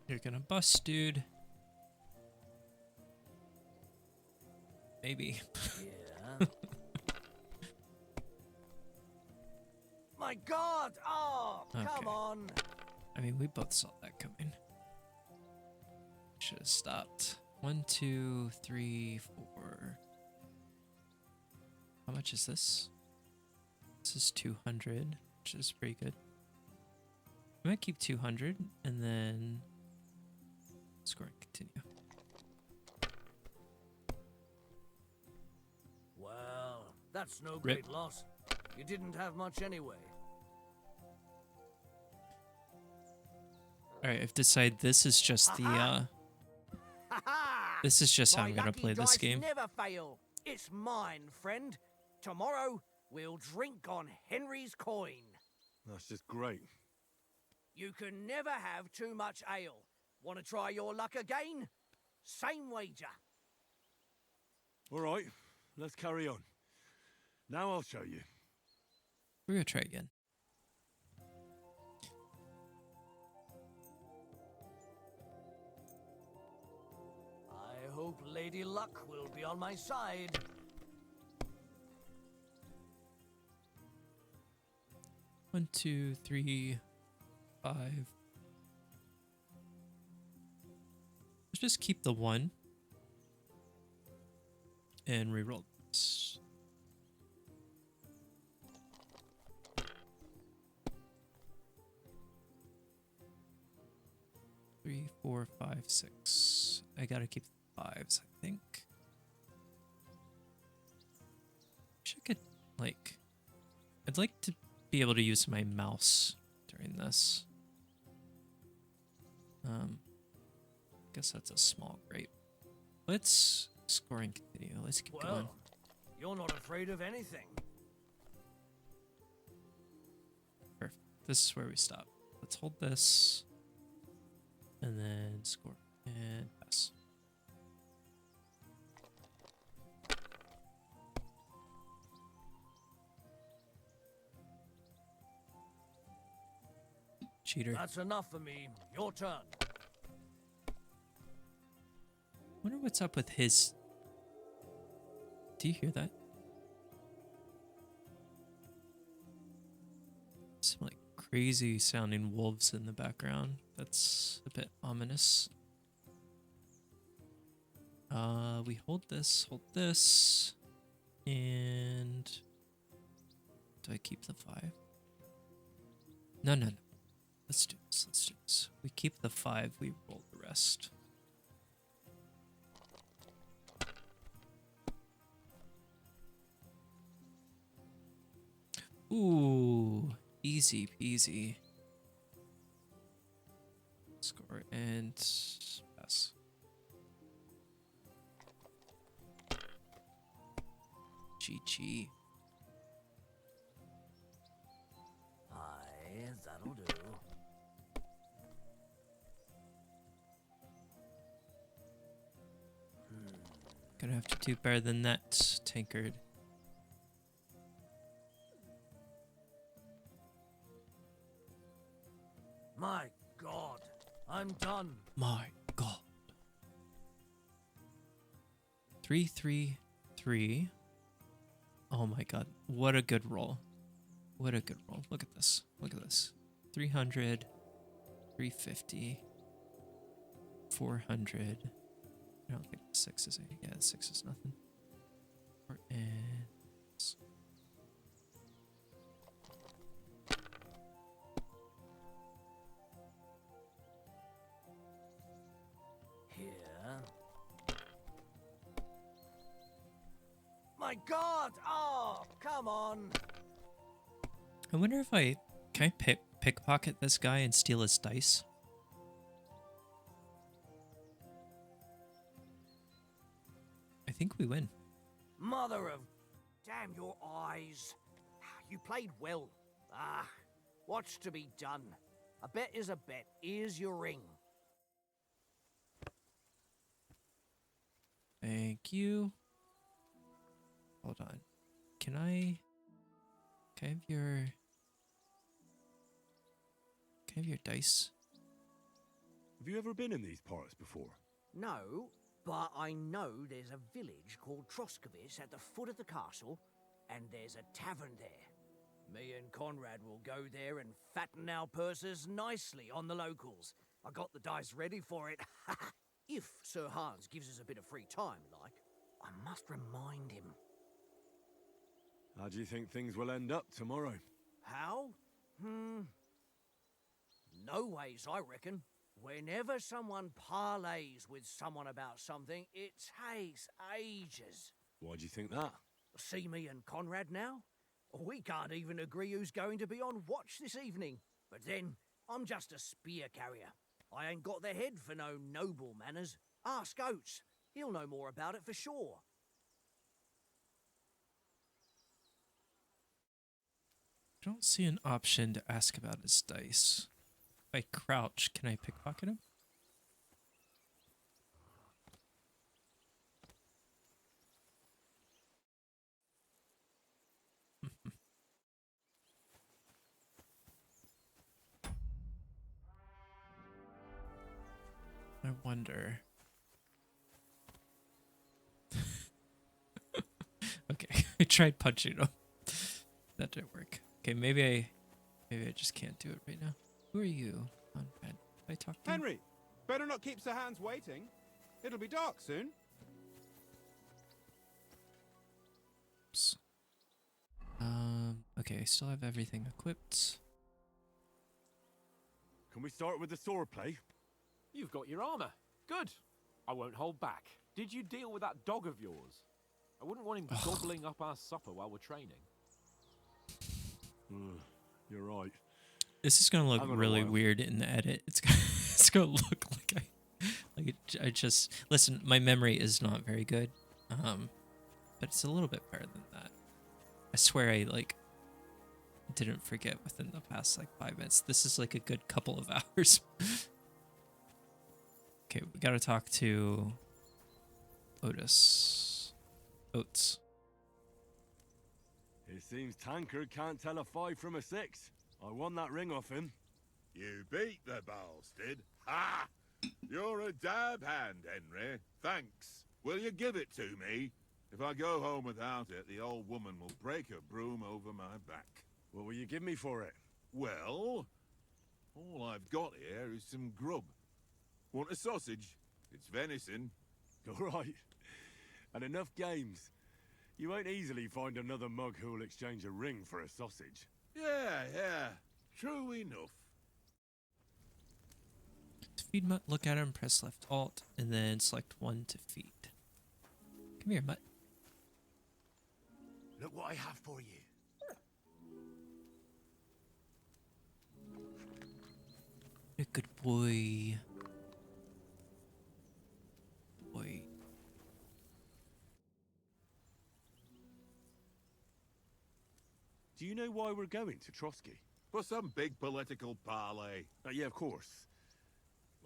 You're gonna bust, dude. Maybe. Yeah. My God! Oh, Okay. come on! I mean, we both saw that coming. Should have stopped. 1, 2, 3, 4. How much is this? This is 200, which is pretty good. I'm gonna keep 200 and then score and continue. Well, that's no Rip. great loss. You didn't have much anyway. All right, I've decided this is just the Ha ha! this is just how My I'm gonna lucky play this dice game. never fail. It's mine, friend. Tomorrow we'll drink on Henry's coin. That's just great. You can never have too much ale. Want to try your luck again? Same wager. All right, let's carry on. Now I'll show you. We're gonna try again. I hope Lady Luck will be on my side. One, 2, 3, 5. Let's just keep the 1 and reroll this. Three, 4, 5, 6. I gotta keep the 5s, I think. Wish I could, like, I'd like to be able to use my mouse during this. Guess that's a small grape. Let's score and continue. Let's keep going. Well, you're not afraid of anything. Perfect. This is where we stop. Let's hold this. And then score and pass. cheater. That's enough for me. Your turn. Wonder what's up with his. Do you hear that? Some like crazy sounding wolves in the background. That's a bit ominous. We hold this, and do I keep the 5? No. Let's do this. We keep the 5, we roll the rest. Ooh, easy peasy. Score and pass. GG. Aye, that'll do. Gonna have to do better than that, tankard. My God, I'm done. My God. 3-3-3. Oh my God, what a good roll. What a good roll. Look at this. 300, 350, 400. I don't think the 6 is any. Yeah, the 6 is nothing. And Here. My God! Oh, come on. I wonder if can I pickpocket this guy and steal his dice? I think we win. Mother of... Damn your eyes. You played well. Ah, what's to be done? A bet is a bet. Here's your ring. Thank you. Hold on. Can I have your dice? Have you ever been in these parts before? No, but I know there's a village called Troskovis at the foot of the castle, and there's a tavern there. Me and Conrad will go there and fatten our purses nicely on the locals. I got the dice ready for it. If Sir Hans gives us a bit of free time, like, I must remind him. How do you think things will end up tomorrow? How? No ways, I reckon. Whenever someone parleys with someone about something, it takes ages. Why do you think that? See me and Conrad now? We can't even agree who's going to be on watch this evening. But then, I'm just a spear carrier. I ain't got the head for no noble manners. Ask Oates. He'll know more about it for sure. I don't see an option to ask about his dice. If I crouch, can I pickpocket him? I wonder. Okay, I tried punching him. That didn't work. Okay, maybe I just can't do it right now. Who are you? Conrad. Did I talk to you? Henry, better not keep Sir Hans waiting. It'll be dark soon. Oops. Okay, I still have everything equipped. Can we start with the sword play? You've got your armor. Good. I won't hold back. Did you deal with that dog of yours? I wouldn't want him gobbling up our supper while we're training. You're right. This is gonna look really weird in the edit. It's gonna look like I just listen. My memory is not very good, but it's a little bit better than that. I swear I didn't forget within the past 5 minutes. This is like a good couple of hours. Okay, we gotta talk to Oates. It seems Tankard can't tell a 5 from a 6. I won that ring off him. You beat the bastard. Ha! You're a dab hand, Henry. Thanks. Will you give it to me? If I go home without it, the old woman will break her broom over my back. What will you give me for it? Well, all I've got here is some grub. Want a sausage? It's venison. All right. And enough games. You won't easily find another mug who'll exchange a ring for a sausage. Yeah. True enough. To feed Mutt, look at him, press left alt, and then select one to feed. Come here, Mutt. Look what I have for you. A good boy. Boy. Do you know why we're going to Trotsky? For some big political parley. Yeah, of course.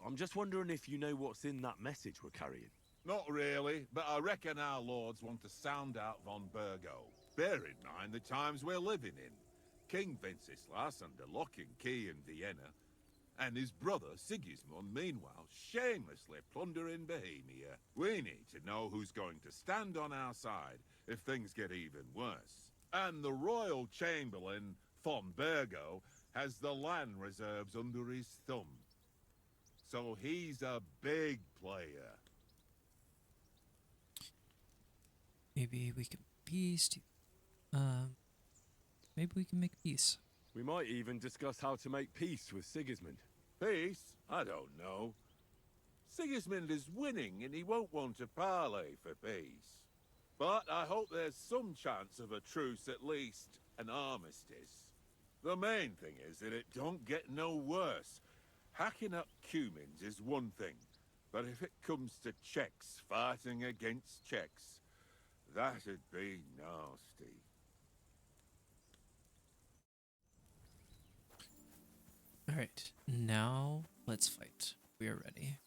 I'm just wondering if you know what's in that message we're carrying. Not really, but I reckon our lords want to sound out von Burgo. Bear in mind the times we're living in. King Wenceslas under lock and key in Vienna, and his brother Sigismund, meanwhile, shamelessly plundering Bohemia. We need to know who's going to stand on our side if things get even worse. And the royal chamberlain, von Burgo, has the land reserves under his thumb. So he's a big player. Maybe we can peace. Maybe we can make peace. We might even discuss how to make peace with Sigismund. Peace? I don't know. Sigismund is winning and he won't want to parley for peace. But I hope there's some chance of a truce, at least an armistice. The main thing is that it don't get no worse. Hacking up Cumins is one thing, but if it comes to Czechs fighting against Czechs, that'd be nasty. Alright, now let's fight. We are ready.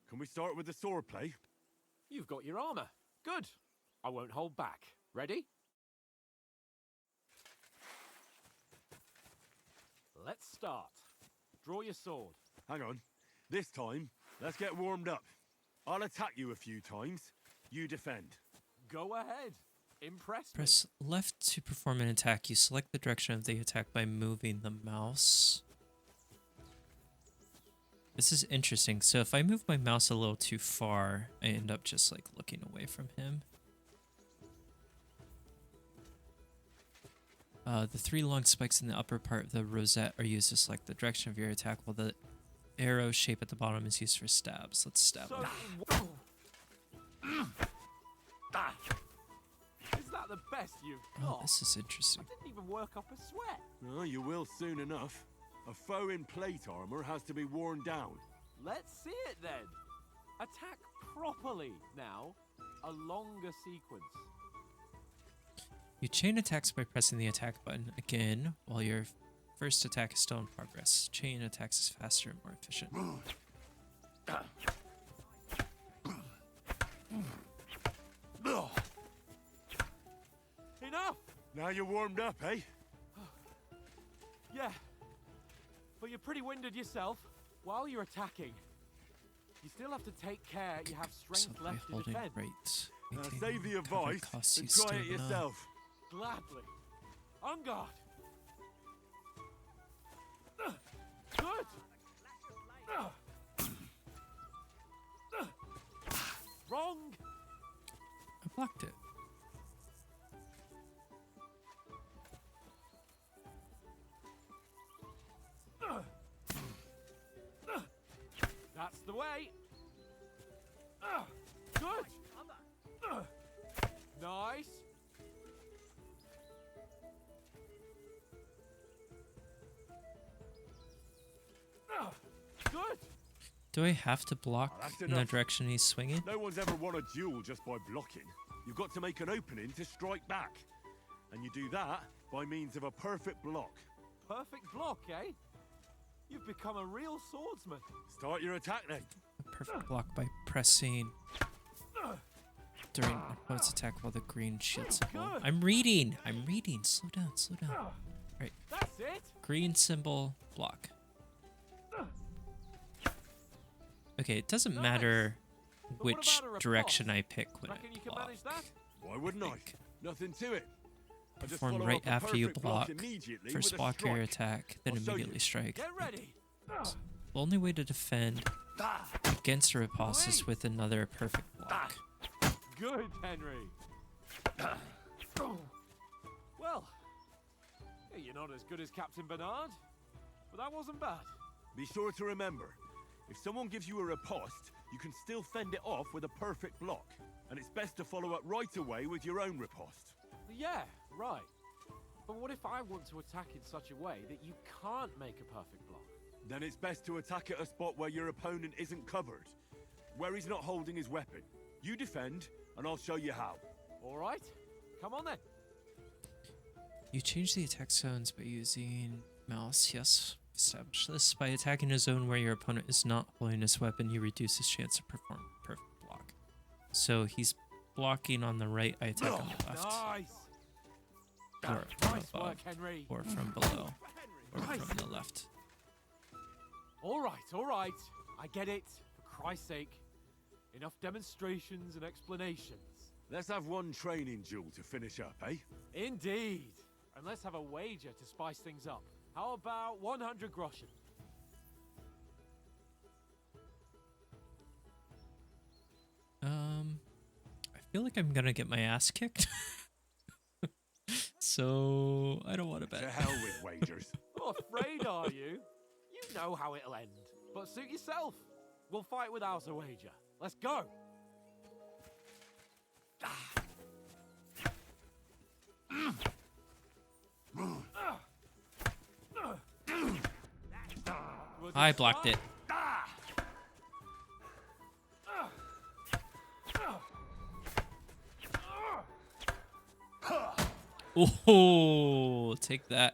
Can we start with the sword play? You've got your armor. Good. I won't hold back. Ready? Let's start. Draw your sword. Hang on. This time, let's get warmed up. I'll attack you a few times. You defend. Go ahead. Impress me. Press left to perform an attack. You select the direction of the attack by moving the mouse. This is interesting. So if I move my mouse a little too far, I end up just like looking away from him. The three long spikes in the upper part of the rosette are used to select the direction of your attack, while the arrow shape at the bottom is used for stabs. Let's stab him. Is that the best you've got? Oh, this is interesting. I didn't even work up a sweat. Oh, you will soon enough. A foe in plate armor has to be worn down. Let's see it then. Attack properly now. A longer sequence. You chain attacks by pressing the attack button again while your first attack is still in progress. Chain attacks is faster and more efficient. Enough! Now you're warmed up, eh? Yeah. But you're pretty winded yourself. While you're attacking, you still have to take care you have strength So by left to holding defend. right, Save the cover advice costs and you try it stamina. yourself. Gladly. On guard. Good. Wrong. I blocked it. That's the way. Good. Nice. Good. Do I have to block that's in the enough. direction he's swinging? No one's ever won a duel just by blocking. You've got to make an opening to strike back. And you do that by means of a perfect block. Perfect block, eh? You've become a real swordsman. Start your attack then. A perfect block by pressing during an opponent's attack while the green shield symbol. Good. I'm reading. I'm reading. Slow down. Slow down. Right. That's it. Green symbol block. Okay, it doesn't Nice. matter But what which about a direction riposte? I pick when Reckon I you can block. manage that? Why wouldn't I? Nothing to it. I just Perform follow right up a after you perfect block block. immediately First with a block your strike. attack, then I'll show immediately you. strike. Get ready. The only way to defend against a riposte is with another perfect block. Good, Henry. Well, hey, you're not as good as Captain Bernard, but that wasn't bad. Be sure to remember, if someone gives you a riposte, you can still fend it off with a perfect block. And it's best to follow up right away with your own riposte. Yeah, right. But what if I want to attack in such a way that you can't make a perfect block? Then it's best to attack at a spot where your opponent isn't covered, where he's not holding his weapon. You defend, and I'll show you how. All right, come on then. You change the attack zones by using mouse. Yes, establish this. By attacking a zone where your opponent is not holding his weapon, you reduce his chance to perform perfect block. So he's blocking on the right, I attack on the left. Nice. Or from Nice above, work, Henry. or from below, or Nice. from the left. All right, all right. I get it. For Christ's sake. Enough demonstrations and explanations. Let's have one training duel to finish up, eh? Indeed. And let's have a wager to spice things up. How about 100 groschen? I feel like I'm gonna get my ass kicked. So I don't want to bet. To hell with wagers. Oh, afraid are you? You know how it'll end. But suit yourself. We'll fight without a wager. Let's go. I blocked it. Oh, take that.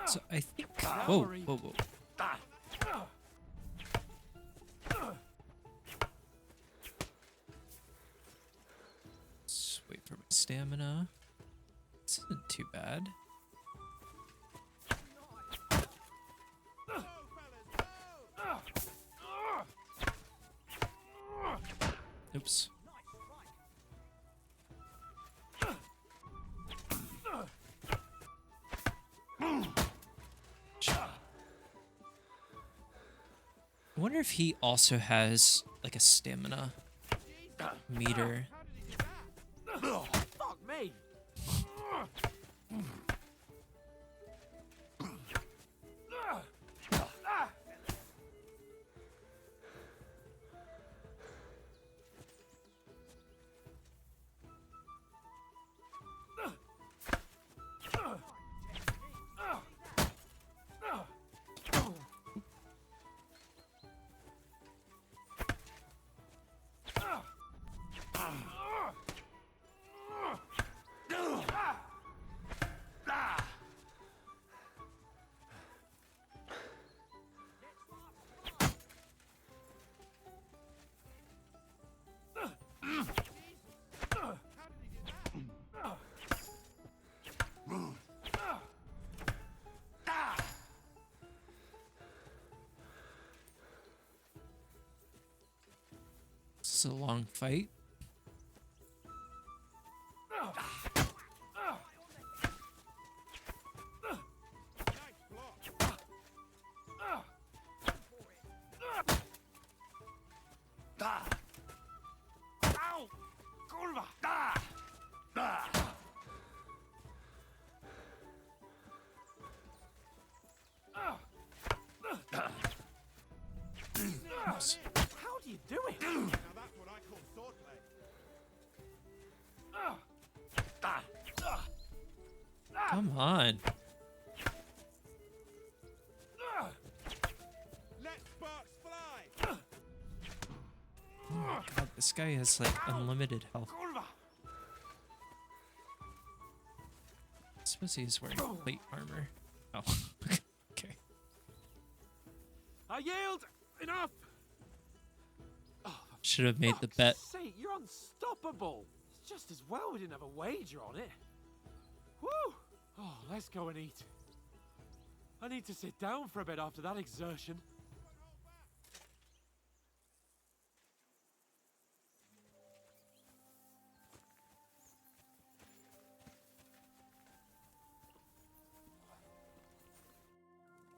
So I think. Whoa, whoa, whoa. Let's wait for my stamina. This isn't too bad. Oops. I wonder if he also has like a stamina meter. Fuck me. This is a long fight. Ow! Kurwa! How do you do it? Now that's what I call swordplay. Come on. God, this guy has like unlimited health. I suppose he's wearing plate armor. Oh, okay. I yield! Enough! Should have made the Fuck's bet. sake, you're unstoppable! It's just as well we didn't have a wager on it. Woo! Oh, let's go and eat. I need to sit down for a bit after that exertion.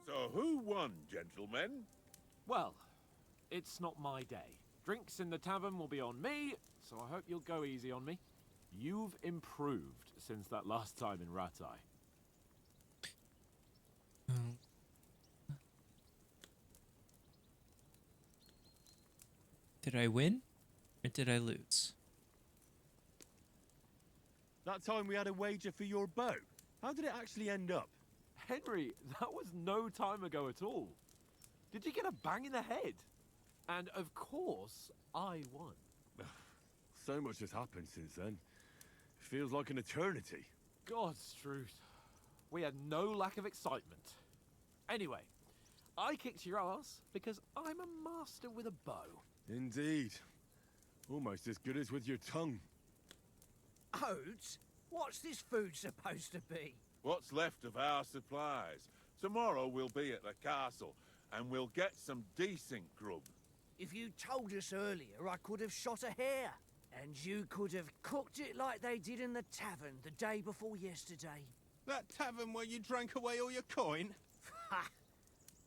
So who won, gentlemen? Well, it's not my day. Drinks in the tavern will be on me, so I hope you'll go easy on me. You've improved since that last time in Ratai. Did I win or did I lose? That time we had a wager for your bow. How did it actually end up? Henry, that was no time ago at all. Did you get a bang in the head? And of course, I won. So much has happened since then. It feels like an eternity. God's truth. We had no lack of excitement. Anyway, I kicked your ass because I'm a master with a bow. Indeed. Almost as good as with your tongue. Oats? What's this food supposed to be? What's left of our supplies. Tomorrow we'll be at the castle, and we'll get some decent grub. If you told us earlier, I could have shot a hare. And you could have cooked it like they did in the tavern the day before yesterday. That tavern where you drank away all your coin? Ha!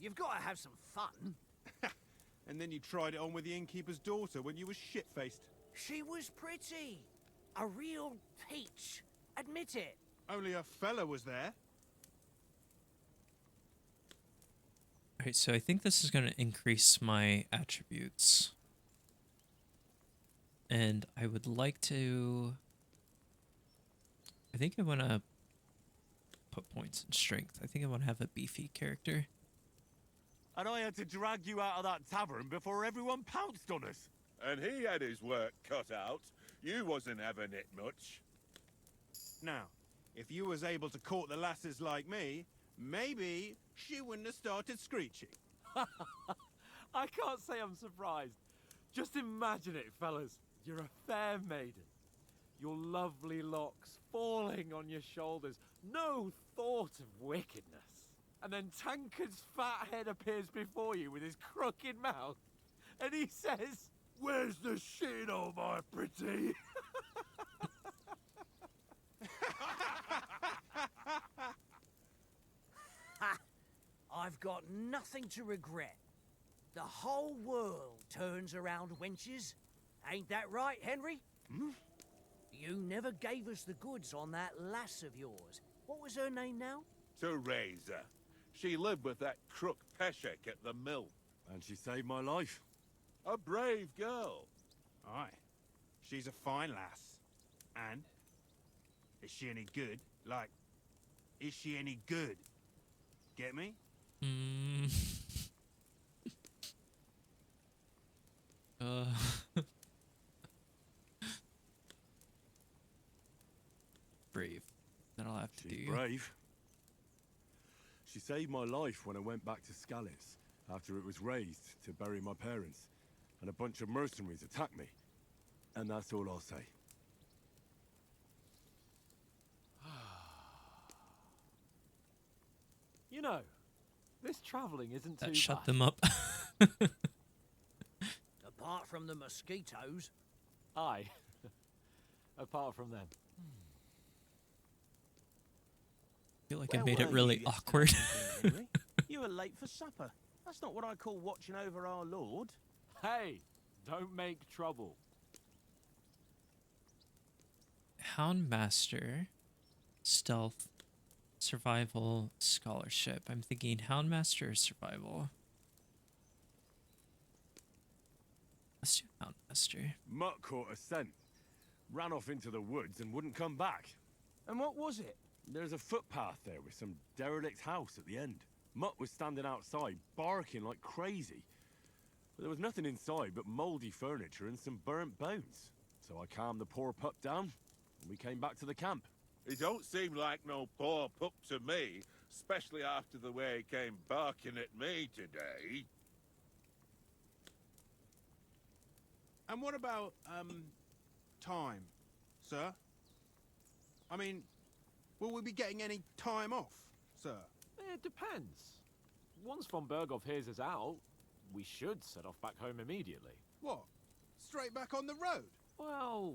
You've got to have some fun. And then you tried it on with the innkeeper's daughter when you were shit-faced. She was pretty. A real peach. Admit it. Only a fella was there. Alright, so I think this is going to increase my attributes. And I would like to... I think I want to put points in strength. I think I want to have a beefy character. And I had to drag you out of that tavern before everyone pounced on us. And he had his work cut out. You wasn't having it much. Now, if you was able to court the lasses like me, maybe she wouldn't have started screeching. I can't say I'm surprised. Just imagine it, fellas. You're a fair maiden. Your lovely locks falling on your shoulders. No thought of wickedness. And then Tankard's fat head appears before you with his crooked mouth. And he says, "Where's the shit, oh my pretty?" Ha! I've got nothing to regret. The whole world turns around wenches. Ain't that right, Henry? Hmm? You never gave us the goods on that lass of yours. What was her name now? Teresa. She lived with that crook Peshek at the mill. And she saved my life. A brave girl. Aye. She's a fine lass. And? Is she any good? Like, is she any good? Get me? Brave. That'll have to She's do. brave. She saved my life when I went back to Scallis after it was razed to bury my parents, and a bunch of mercenaries attacked me. And that's all I'll say. You know, this travelling isn't too That shut bad. them up. Apart from the mosquitoes. Aye. Apart from them. I feel like I Where made it were really you yesterday, awkward. Henry? You were late for supper. That's not what I call watching over our lord. Hey, don't make trouble. Houndmaster, stealth, survival, scholarship. I'm thinking Houndmaster or survival. Let's do Houndmaster. Mutt caught a scent, ran off into the woods and wouldn't come back. And what was it? There's a footpath there with some derelict house at the end. Mutt was standing outside, barking like crazy. There was nothing inside but mouldy furniture and some burnt bones. So I calmed the poor pup down, and we came back to the camp. He don't seem like no poor pup to me, especially after the way he came barking at me today. And what about, time, sir? I mean, will we be getting any time off, sir? It depends. Once von Berghoff hears us out, we should set off back home immediately. What? Straight back on the road? Well,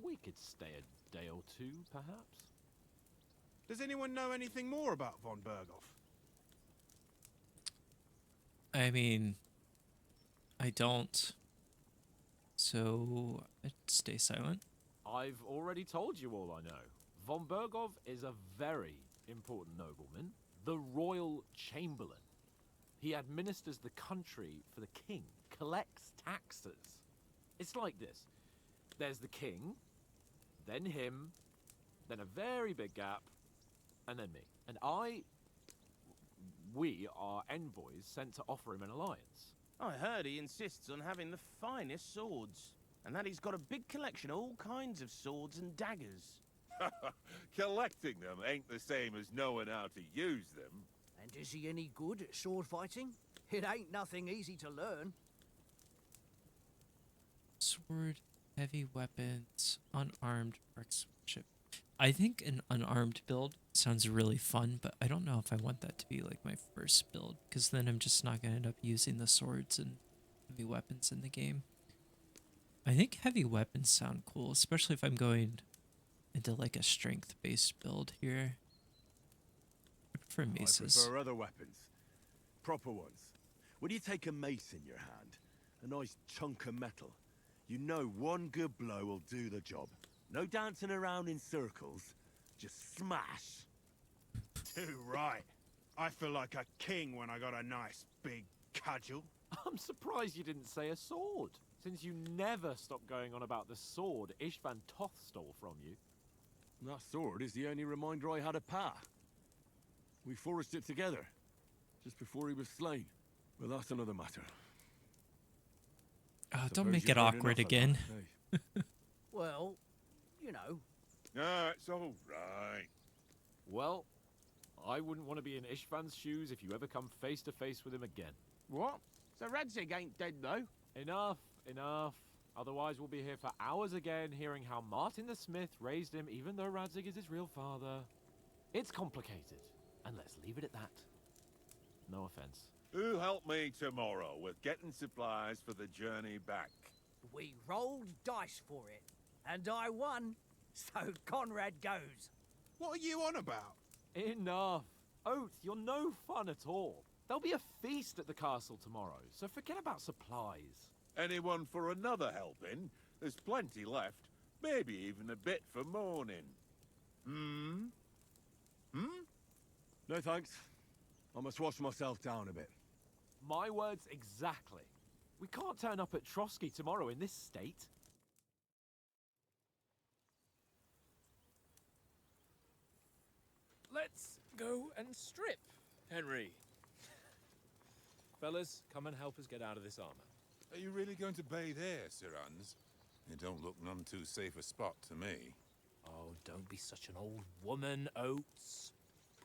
we could stay a day or two, perhaps. Does anyone know anything more about von Berghoff? I mean, I don't. So, I'd stay silent. I've already told you all I know. Von Berghoff is a very important nobleman, the royal chamberlain. He administers the country for the king, collects taxes. It's like this. There's the king, then him, then a very big gap, and then me. And we are envoys sent to offer him an alliance. I heard he insists on having the finest swords, and that he's got a big collection of all kinds of swords and daggers. Collecting them ain't the same as knowing how to use them. And is he any good at sword fighting? It ain't nothing easy to learn. Sword, heavy weapons, unarmed marksmanship. I think an unarmed build sounds really fun, but I don't know if I want that to be like my first build, because then I'm just not going to end up using the swords and heavy weapons in the game. I think heavy weapons sound cool, especially if I'm going into like a strength-based build here. I prefer maces. I prefer other weapons. Proper ones. When you take a mace in your hand, a nice chunk of metal, you know one good blow will do the job. No dancing around in circles. Just smash. Too right. I feel like a king when I got a nice big cudgel. I'm surprised you didn't say a sword, since you never stop going on about the sword Ishvan Toth stole from you. That sword is the only reminder I had of Pa. We forged it together, just before he was slain. But that's another matter. Don't make Suppose it you've heard awkward enough of again. that, eh? Well, you know. No, it's all right. Well, I wouldn't want to be in Ishvan's shoes if you ever come face to face with him again. What? So Radzig ain't dead, though? Enough, enough. Otherwise we'll be here for hours again hearing how Martin the Smith raised him even though Radzig is his real father. It's complicated, and let's leave it at that. No offense. Who'll help me tomorrow with getting supplies for the journey back? We rolled dice for it, and I won, so Conrad goes. What are you on about? Enough. Oath, you're no fun at all. There'll be a feast at the castle tomorrow, so forget about supplies. Anyone for another helping? There's plenty left. Maybe even a bit for morning. Hmm? No thanks. I must wash myself down a bit. My words exactly. We can't turn up at Trotsky tomorrow in this state. Let's go and strip, Henry. Fellas, come and help us get out of this armor. Are you really going to bathe here, Sir Hans? It don't look none too safe a spot to me. Oh, don't be such an old woman, Oates.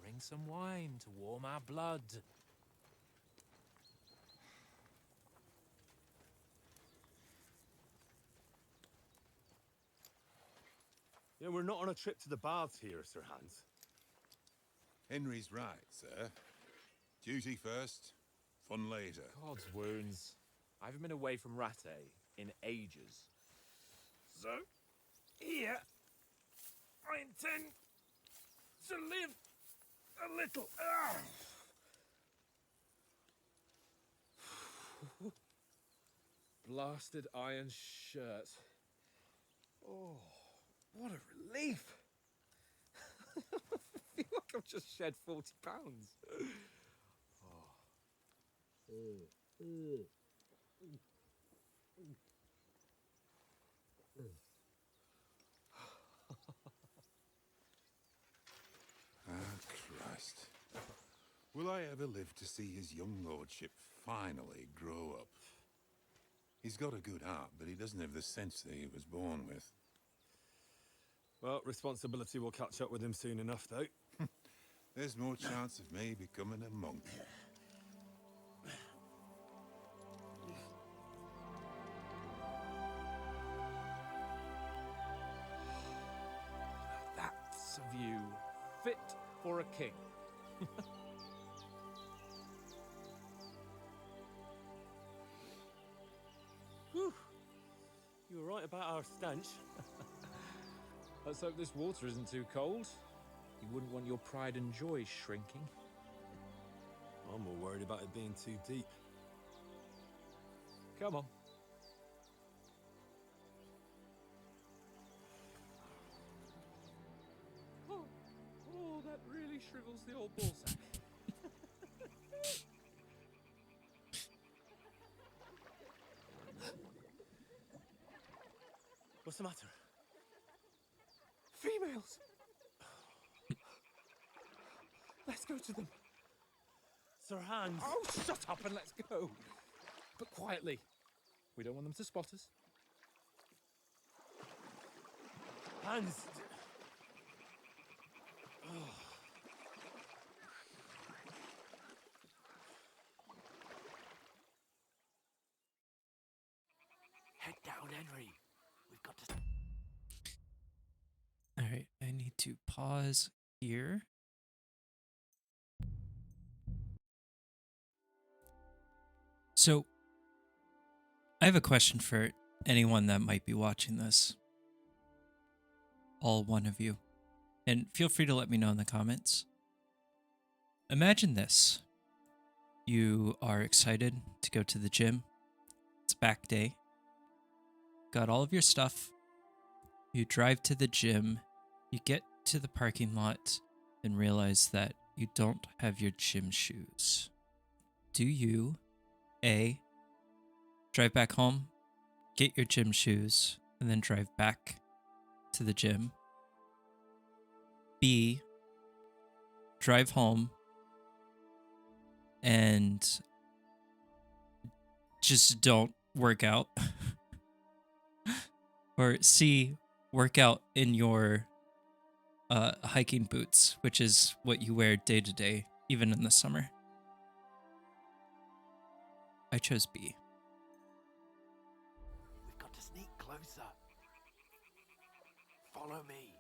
Bring some wine to warm our blood. Yeah, we're not on a trip to the baths here, Sir Hans. Henry's right, sir. Duty first, fun later. God's wounds. I haven't been away from Rattay in ages. So, here, I intend to live a little. Blasted iron shirt. Oh, what a relief. I feel like I've just shed 40 pounds. Christ. Will I ever live to see his young lordship finally grow up? He's got a good heart, but he doesn't have the sense that he was born with. Well, responsibility will catch up with him soon enough, though. There's more chance of me becoming a monk. That's a view fit for a king. Whew. You were right about our stench. Let's hope this water isn't too cold. You wouldn't want your pride and joy shrinking. I'm more worried about it being too deep. Come on. Oh, that really shrivels the old ballsack. What's the matter? Females! Let's go to them. Sir Hans! Oh, shut up and let's go. But quietly. We don't want them to spot us. Hans! Head down, Henry. We've got to... All right, I need to pause here. So, I have a question for anyone that might be watching this. All one of you. And feel free to let me know in the comments. Imagine this. You are excited to go to the gym. It's back day. Got all of your stuff. You drive to the gym. You get to the parking lot and realize that you don't have your gym shoes. Do you, A, drive back home, get your gym shoes, and then drive back to the gym? B, drive home and just don't work out? Or C, work out in your hiking boots, which is what you wear day to day, even in the summer? I chose B. We've got to sneak closer. Follow me.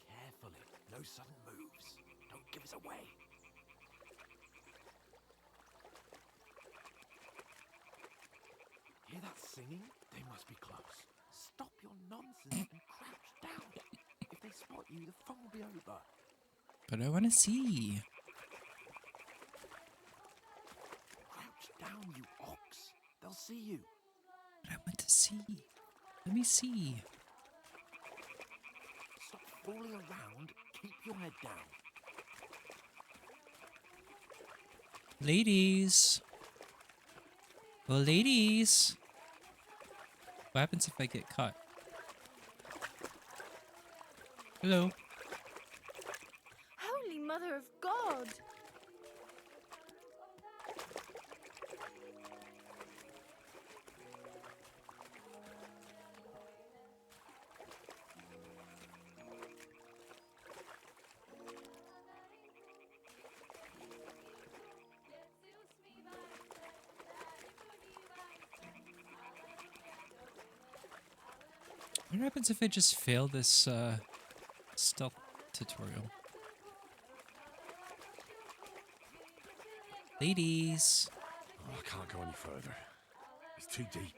Carefully. No sudden moves. Don't give us away. Hear that singing? They must be close. Stop your nonsense and crouch down. If they spot you, the fun will be over. But I want to see. Crouch down, you ox. They'll see you. But I want to see. Let me see. Stop fooling around. Keep your head down. Ladies. Well, ladies. What happens if I get caught? Hello. Holy Mother of God! What happens if I just fail this stealth tutorial? Ladies. Oh, I can't go any further. It's too deep.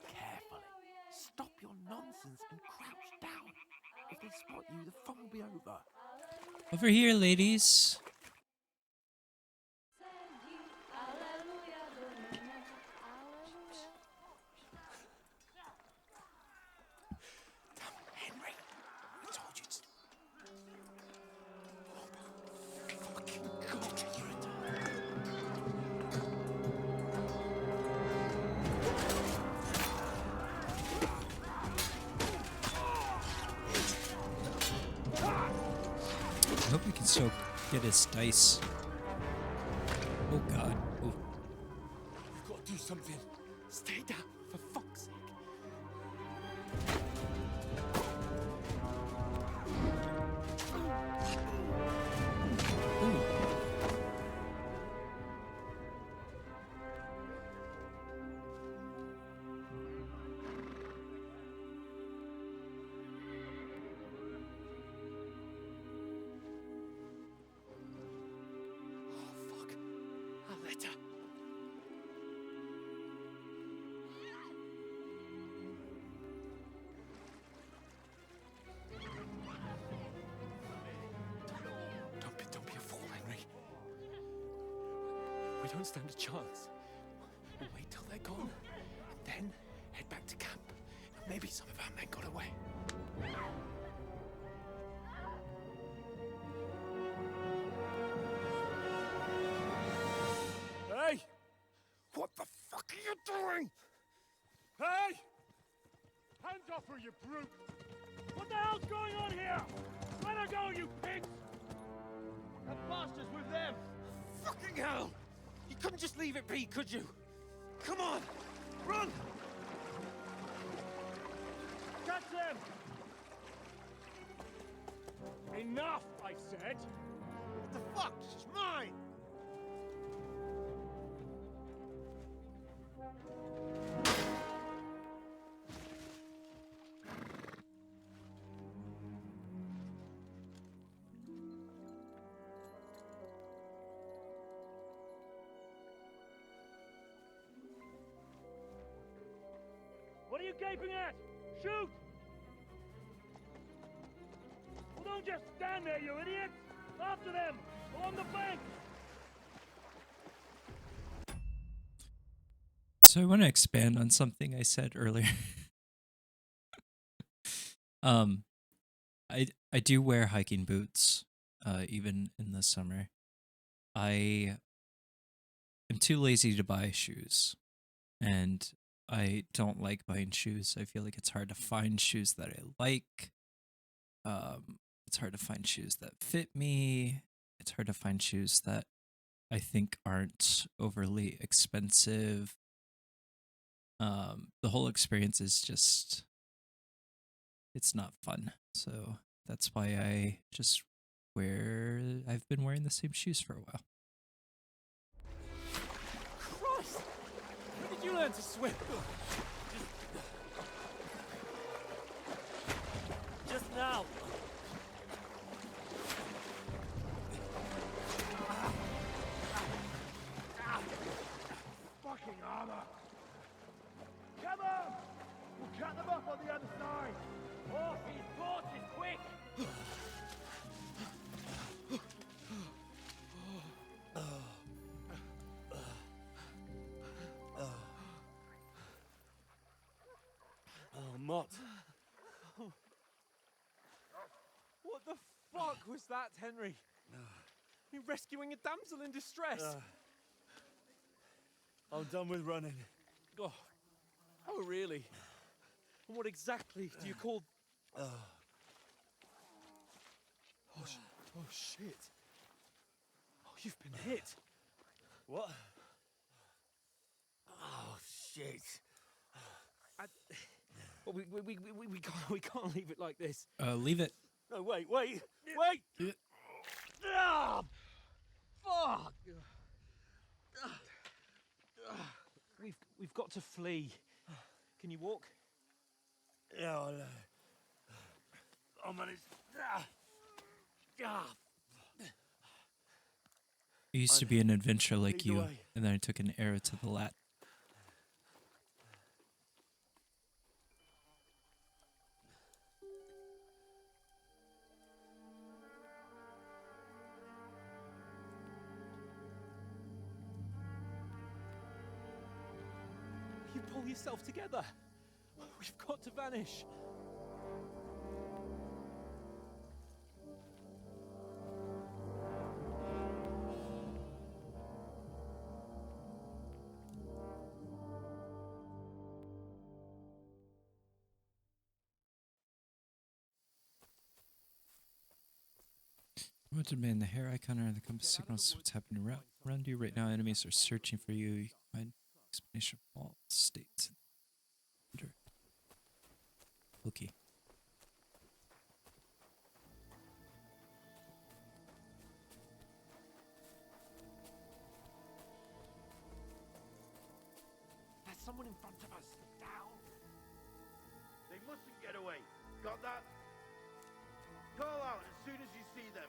Carefully. Stop your nonsense and crouch down. If they spot you, the fun will be over. Over here, ladies. Henry, I told you to... so get his dice. Oh god. Ooh. We've got to do something. Stay down, for fuck's sake. Ooh. Oh, fuck. A letter. Don't be a fool, Henry. We don't stand a chance. We'll wait till they're gone, and then head back to camp. Maybe some of our men got away. Hey! What the fuck are you doing? Hey! Hands off her, you brute! What the hell's going on here? Let her go, you pigs! That bastard's with them! Fucking hell! You couldn't just leave it be, could you? Come on! Run! Catch them! Enough, I said! What the fuck? She's mine! What are you gaping at? Shoot! Well, don't just stand there, you idiots! After them! Along the bank! So I want to expand on something I said earlier. um, I do wear hiking boots, even in the summer. I am too lazy to buy shoes, and I don't like buying shoes. I feel like it's hard to find shoes that I like. It's hard to find shoes that fit me. It's hard to find shoes that I think aren't overly expensive. The whole experience is just, it's not fun. So that's why I've been wearing the same shoes for a while. Christ! When did you learn to swim? Just now. Fucking armor! Come on! We'll cut them off on the other side! Off his horses, quick! Oh, Mott. What the fuck was that, Henry? You rescuing a damsel in distress? I'm done with running. Oh, really? And what exactly do you call... Oh, shit. Oh, you've been hit. What? Oh, shit. Well, we can't leave it like this. Leave it. No, wait! Ah, fuck! We've got to flee. Can you walk? Yeah, I'll manage. I used to be an adventurer like Lead the you, way. and then I took an arrow to the lat. You pull yourself together. We've got to vanish. I want to demand the hair icon or the compass signals what's happening around you right now. Enemies are searching for you. You can find explanation of all states. Okay. There's someone in front of us. Down. They mustn't get away. Got that? Call out as soon as you see them.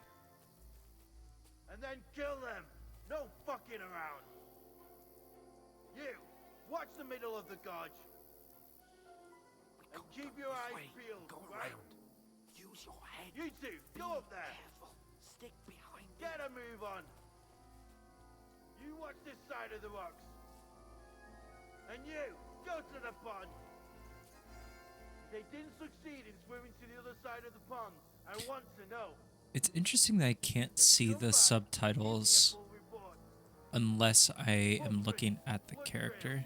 And then kill them. No fucking around. You, watch the middle of the gorge. And keep your eyes peeled, right? Use your head. You two, go up there. Careful. Stick behind me. Get a move on. You watch this side of the rocks. And you, go to the pond. They didn't succeed in swimming to the other side of the pond. I want to know. It's interesting that I can't see the subtitles unless I am looking at the character.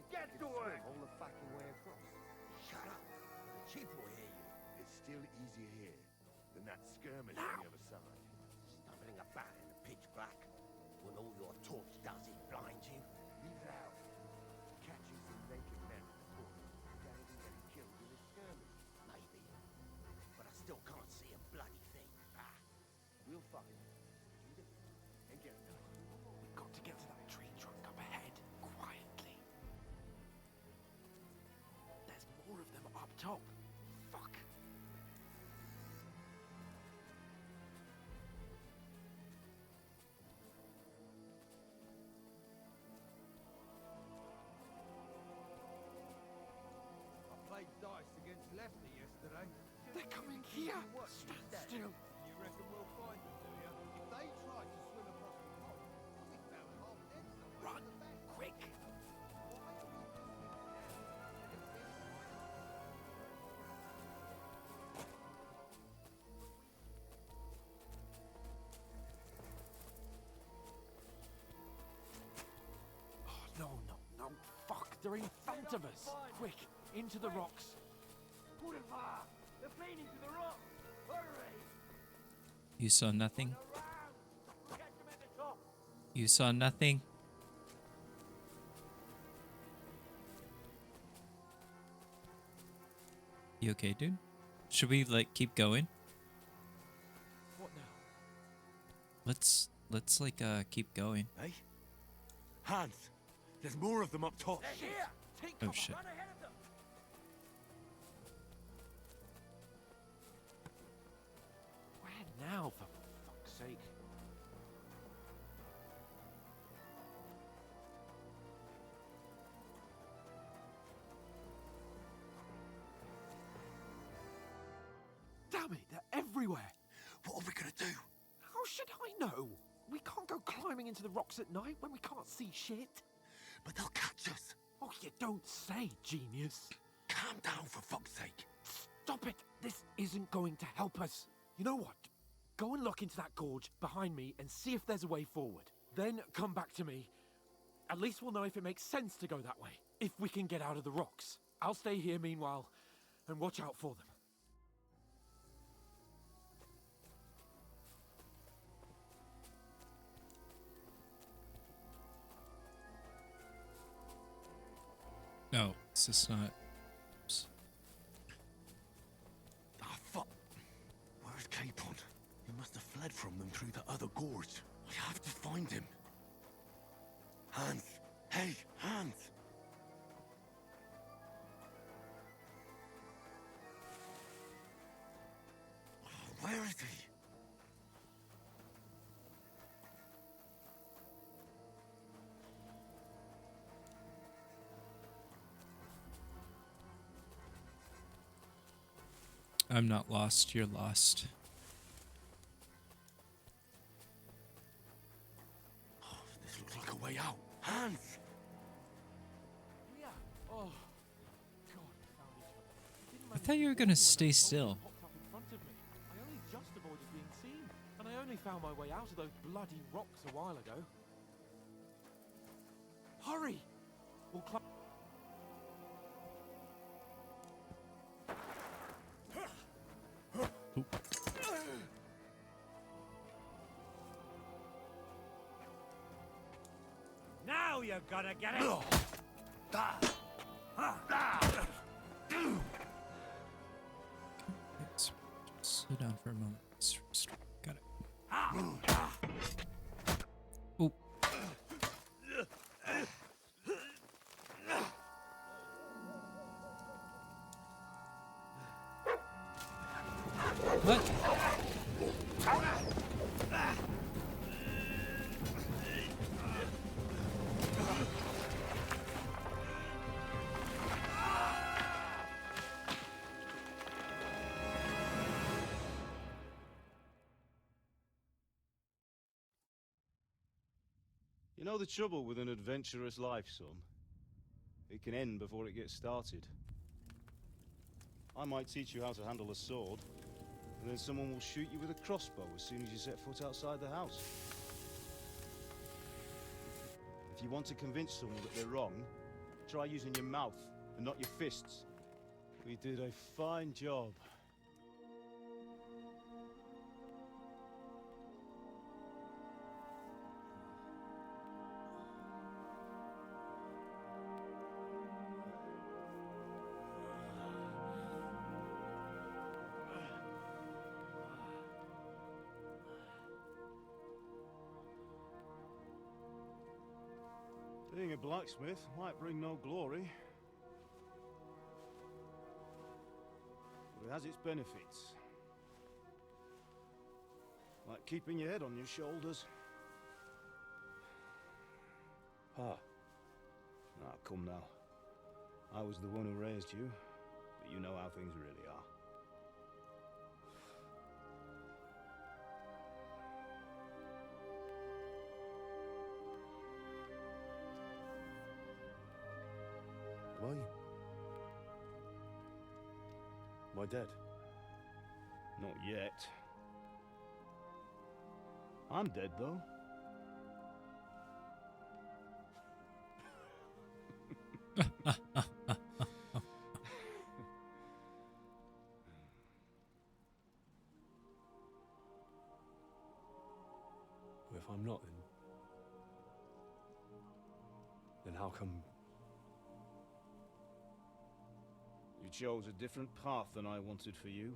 Get to work. All the fucking way across. Shut up. The chief will hear you. It's still easier here than that skirmish on the other side. Stumbling about in the pitch black when all your torch does is blind you. Leave it out. Catches some naked men at the port. Without even getting killed in a skirmish. Maybe. But I still can't see a bloody thing. We'll find. And get it. We've got to get to that tree trunk up ahead, quietly. There's more of them up top. Fuck. I played dice against Lefty yesterday. They're coming here. Stand still. You reckon we'll find them, do you? If they try to swim across the pond, I'll be found half dead somewhere. Run, quick. Oh, no. Fuck, they're in front of us. Quick, into the rocks. Put it far. They're feeding to the rock. Hurry. You saw nothing? Around. Catch them at the top. You saw nothing? You okay, dude? Should we, like, keep going? What now? Let's keep going. Hey? Hans, there's more of them up top. They're here. Take Oh, cover. shit. Run ahead of them. Where now, for fuck's sake? Damn it, they're everywhere. What are we gonna do? How should I know? We can't go climbing into the rocks at night when we can't see shit. But they'll catch us. Oh, you don't say, genius. Calm down, for fuck's sake. Stop it! This isn't going to help us. You know what? Go and look into that gorge behind me and see if there's a way forward. Then come back to me. At least we'll know if it makes sense to go that way. If we can get out of the rocks. I'll stay here meanwhile and watch out for them. No, it's just not. Oops. Ah, fuck. Where's Capon? He must have fled from them through the other gorge. We have to find him. Hans. Hey, Hans. Where is he? I'm not lost, you're lost. Oh, this looks like a way out. Hans! Yeah. Oh, God, we found each other. Didn't I manage thought to you were warn gonna when stay the still. goblin popped up in front of me. I only just avoided being seen, and I only found my way out of those bloody rocks a while ago. Hurry! We'll climb. know you're gonna get it! Let's sit down for a moment. Got it. Oh. What? You know the trouble with an adventurous life, son? It can end before it gets started. I might teach you how to handle a sword, and then someone will shoot you with a crossbow as soon as you set foot outside the house. If you want to convince someone that they're wrong, try using your mouth and not your fists. We did a fine job. Being a blacksmith might bring no glory, but it has its benefits. Like keeping your head on your shoulders. Ah. Ah, come now. I was the one who raised you, but you know how things really are. Why? Am I dead? Not yet. I'm dead, though. If I'm not, then how come... You chose a different path than I wanted for you.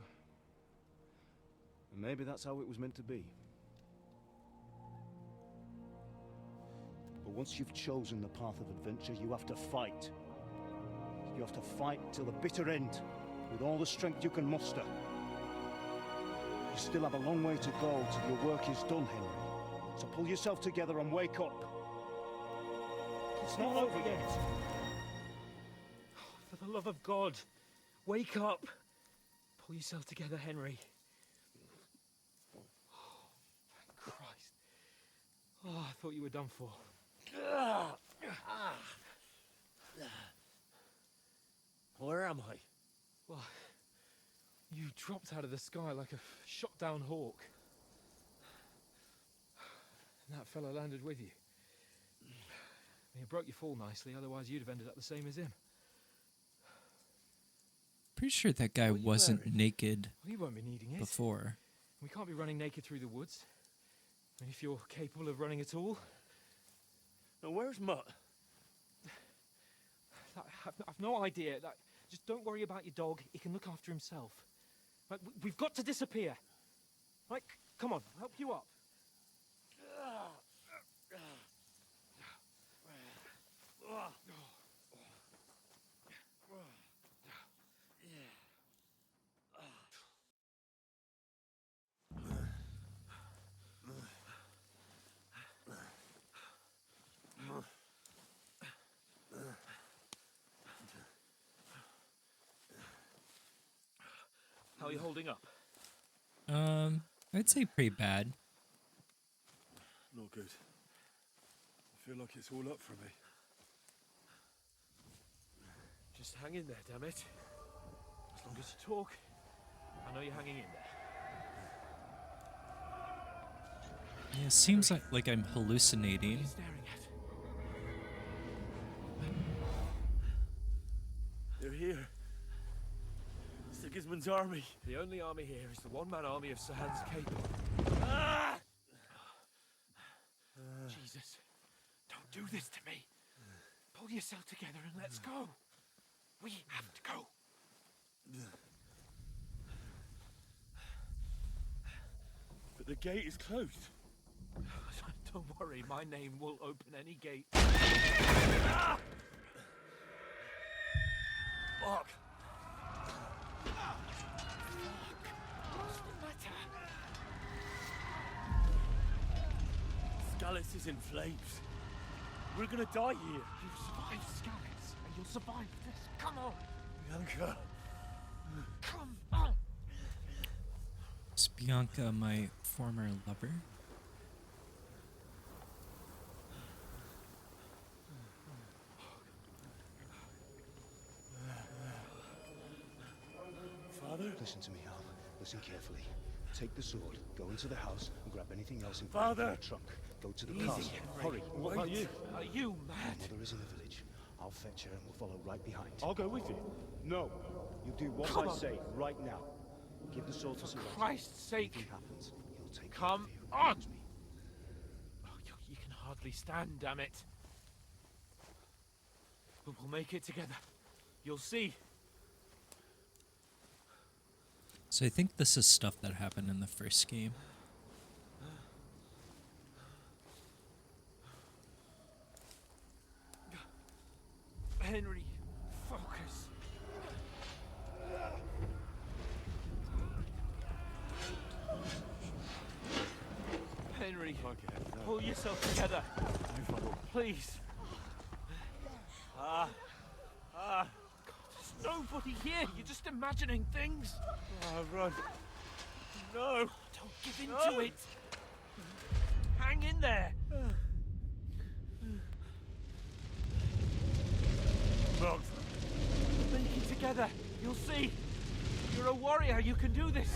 And maybe that's how it was meant to be. But once you've chosen the path of adventure, you have to fight. You have to fight till the bitter end, with all the strength you can muster. You still have a long way to go till your work is done, Henry. So pull yourself together and wake up. It's not over yet. For the love of God, wake up. Pull yourself together, Henry. Oh, thank Christ. Oh, I thought you were done for. Where am I? Well, you dropped out of the sky like a shot-down hawk. And that fella landed with you. You broke your fall nicely, otherwise you'd have ended up the same as him. Pretty sure that guy What are you wasn't wearing? naked Well, you won't be needing it. before. We can't be running naked through the woods. I mean, if you're capable of running at all. Now, where's Mutt? I've no idea. Just don't worry about your dog. He can look after himself. We've got to disappear. Right, come on, I'll help you up. How are you holding up? I'd say pretty bad. Not good. I feel like it's all up for me. Just hang in there, damn it. As long as you talk, I know you're hanging in there. Yeah, it seems like I'm What are hallucinating. you staring at? They're here. Sigismund's army. The only army here is the one-man army of Sir Hans Capel. Ah! Jesus. Don't do this to me. Pull yourself together and let's go. We have to go. But the gate is closed. Don't worry, my name will open any gate. Fuck! What's the matter? Scallis is in flames. We're gonna die here. You've survived Scallis, and you'll survive this. Come on! Bianca! Come on! Is Bianca my former lover? Father? Listen to me, Al. Listen carefully. Take the sword, go into the house, and grab anything else in Father! the trunk. Go to the Easy, castle. Henry. Hurry. What about you? Are you mad? Mother is in the village. I'll fetch her and we'll follow right behind. I'll go with you. No. You do what Come I on. say right now. Give the sword to For Sir Christ's sake. Anything happens, he'll take Come care of you. on. Trust me. Oh, you can hardly stand, damn it. But we'll make it together. You'll see. So I think this is stuff that happened in the first game. Henry, focus. Henry, pull yourself together. Please. God, there's nobody here. You're just imagining things. Run. No. Don't give in to it. Hang in there. Bugs! Make it together. You'll see. You're a warrior. You can do this.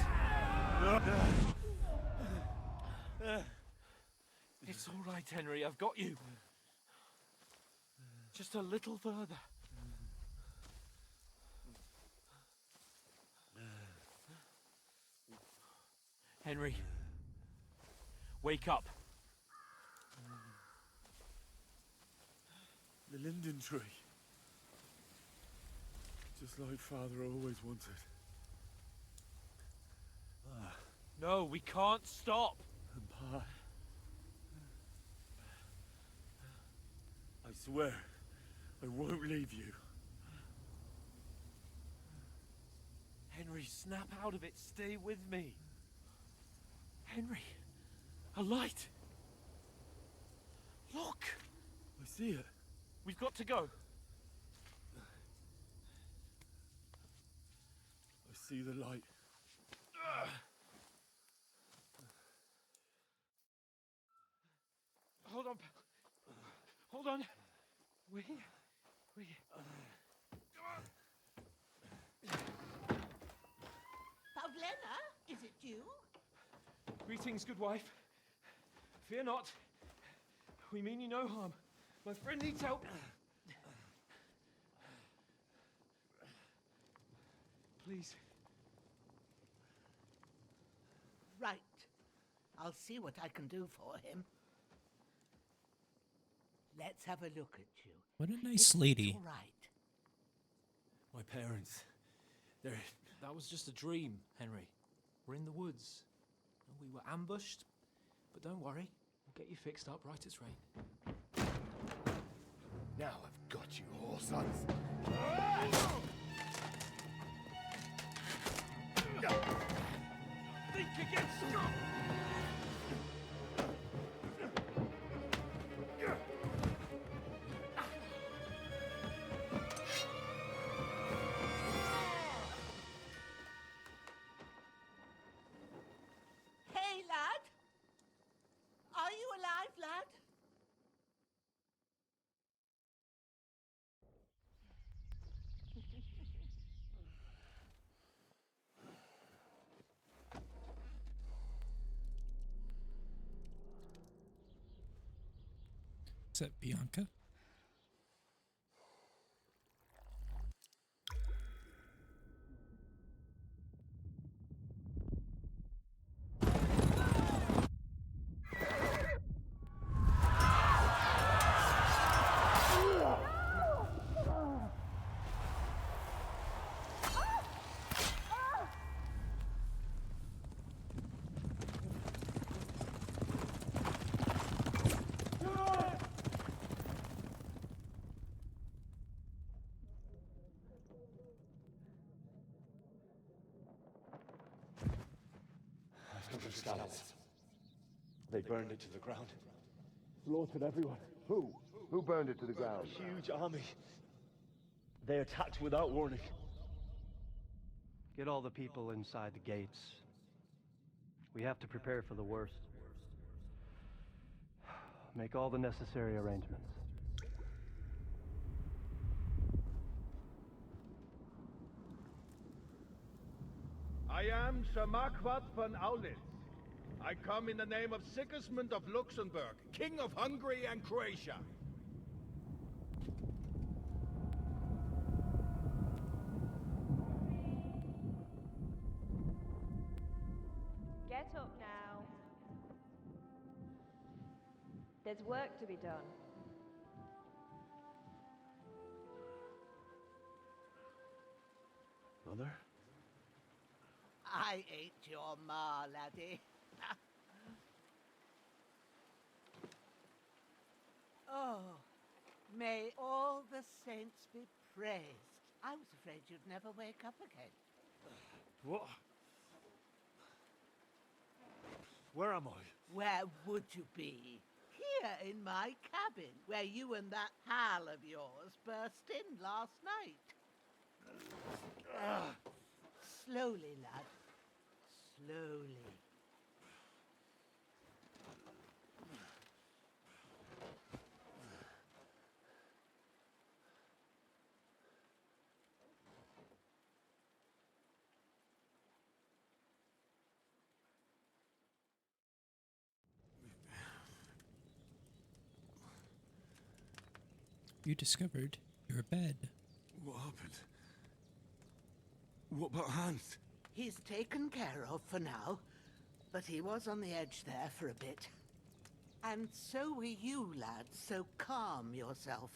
It's all right, Henry. I've got you. Just a little further. Henry, wake up. The linden tree. Just like Father always wanted. No, we can't stop. And Pa... I swear, I won't leave you. Henry, snap out of it. Stay with me. Henry, a light. Look. I see it. We've got to go. I see the light. Hold on. Hold on. We. Pavlena, is it you? Greetings, good wife. Fear not. We mean you no harm. My friend needs help. Please. Right. I'll see what I can do for him. Let's have a look at you. What a nice lady. All right. My parents, they're... That was just a dream, Henry. We're in the woods. We were ambushed, but don't worry. We'll get you fixed up right as rain. Now I've got you, whore sons. Think again, Scott! Hey, lad. Are you alive, lad? Is that Bianca? scallops. They burned it to the ground. Slaughtered everyone. Who? Who burned it to the ground? A huge army. They attacked without warning. Get all the people inside the gates. We have to prepare for the worst. Make all the necessary arrangements. I am Sir Marquardt von Aulitz. I come in the name of Sigismund of Luxembourg, King of Hungary and Croatia. Get up now. There's work to be done. Mother? I ain't your ma, laddie. Oh, may all the saints be praised. I was afraid you'd never wake up again. What? Where am I? Where would you be? Here in my cabin, where you and that pal of yours burst in last night. Slowly, lad. Slowly. You discovered your bed. What happened? What about Hans? He's taken care of for now, but he was on the edge there for a bit. And so were you, lad, so calm yourself.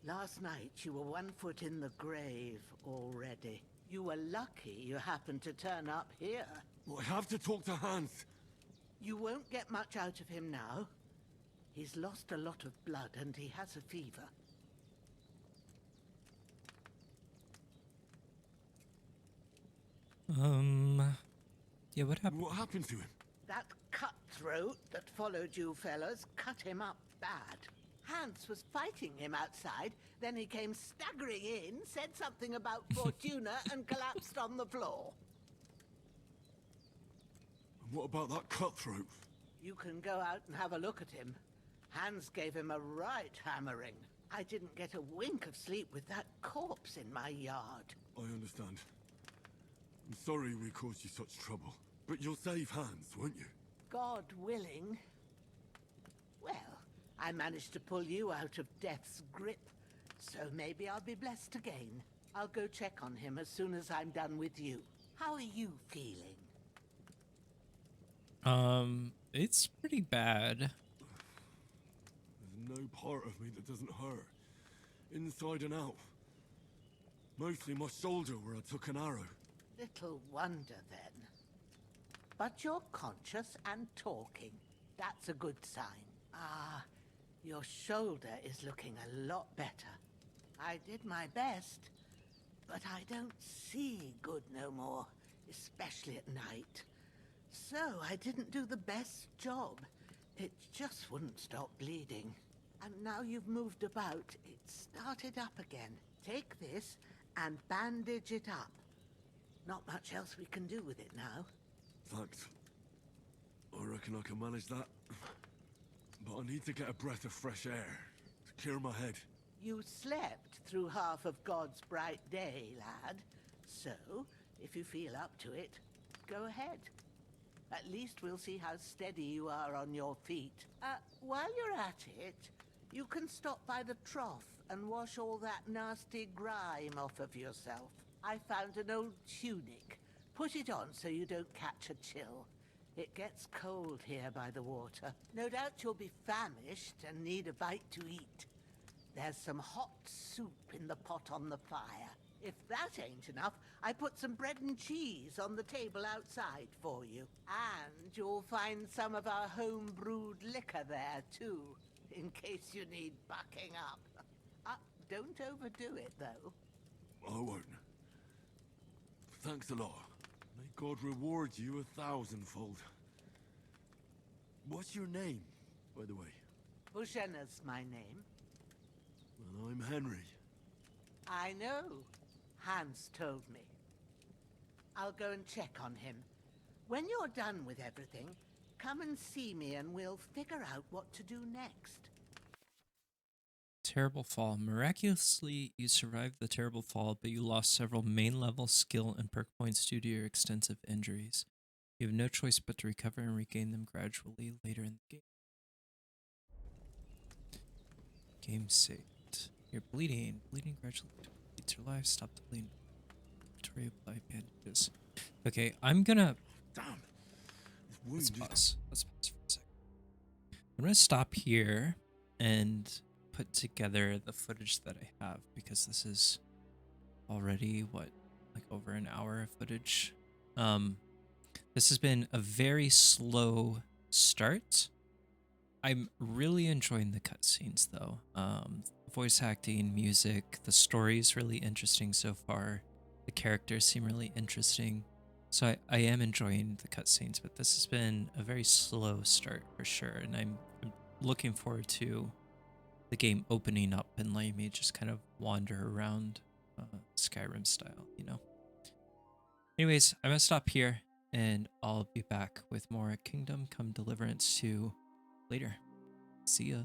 Last night you were 1 foot in the grave already. You were lucky you happened to turn up here. Well, I have to talk to Hans. You won't get much out of him now. He's lost a lot of blood and he has a fever. Yeah, what happened? What happened to him? That cutthroat that followed you fellas cut him up bad. Hans was fighting him outside, then he came staggering in, said something about Fortuna, and collapsed on the floor. And what about that cutthroat? You can go out and have a look at him. Hans gave him a right hammering. I didn't get a wink of sleep with that corpse in my yard. I understand. I'm sorry we caused you such trouble. But you'll save Hans, won't you? God willing. Well, I managed to pull you out of death's grip, so maybe I'll be blessed again. I'll go check on him as soon as I'm done with you. How are you feeling? It's pretty bad. There's no part of me that doesn't hurt. Inside and out. Mostly my shoulder where I took an arrow. Little wonder then. But you're conscious and talking. That's a good sign. Ah, your shoulder is looking a lot better. I did my best, but I don't see good no more, especially at night. So I didn't do the best job. It just wouldn't stop bleeding. And now you've moved about, it started up again. Take this and bandage it up. Not much else we can do with it now. Thanks. I reckon I can manage that. But I need to get a breath of fresh air to clear my head. You slept through half of God's bright day, lad. So, if you feel up to it, go ahead. At least we'll see how steady you are on your feet. While you're at it, you can stop by the trough and wash all that nasty grime off of yourself. I found an old tunic. Put it on so you don't catch a chill. It gets cold here by the water. No doubt you'll be famished and need a bite to eat. There's some hot soup in the pot on the fire. If that ain't enough, I put some bread and cheese on the table outside for you. And you'll find some of our home-brewed liquor there, too, in case you need bucking up. Don't overdo it, though. I won't. Thanks a lot. May God reward you 1,000-fold. What's your name, by the way? Bushenna's my name. Well, I'm Henry. I know. Hans told me. I'll go and check on him. When you're done with everything, come and see me and we'll figure out what to do next. Terrible fall. Miraculously, you survived the terrible fall, but you lost several main level skill and perk points due to your extensive injuries. You have no choice but to recover and regain them gradually later in the game. Game saved. You're bleeding. Bleeding gradually depletes your life. Stop the bleeding. Inventory, apply bandages. Okay, I'm gonna... Damn. Let's pause. Let's pause for a second. I'm gonna stop here and put together the footage that I have, because this is already, what, like over an hour of footage. This has been a very slow start. I'm really enjoying the cutscenes though. Voice acting, music, the story is really interesting so far. The characters seem really interesting. So I am enjoying the cutscenes, but this has been a very slow start for sure. And I'm looking forward to the game opening up and letting me just kind of wander around Skyrim style, you know? Anyways, I'm gonna stop here and I'll be back with more Kingdom Come Deliverance II later. See ya.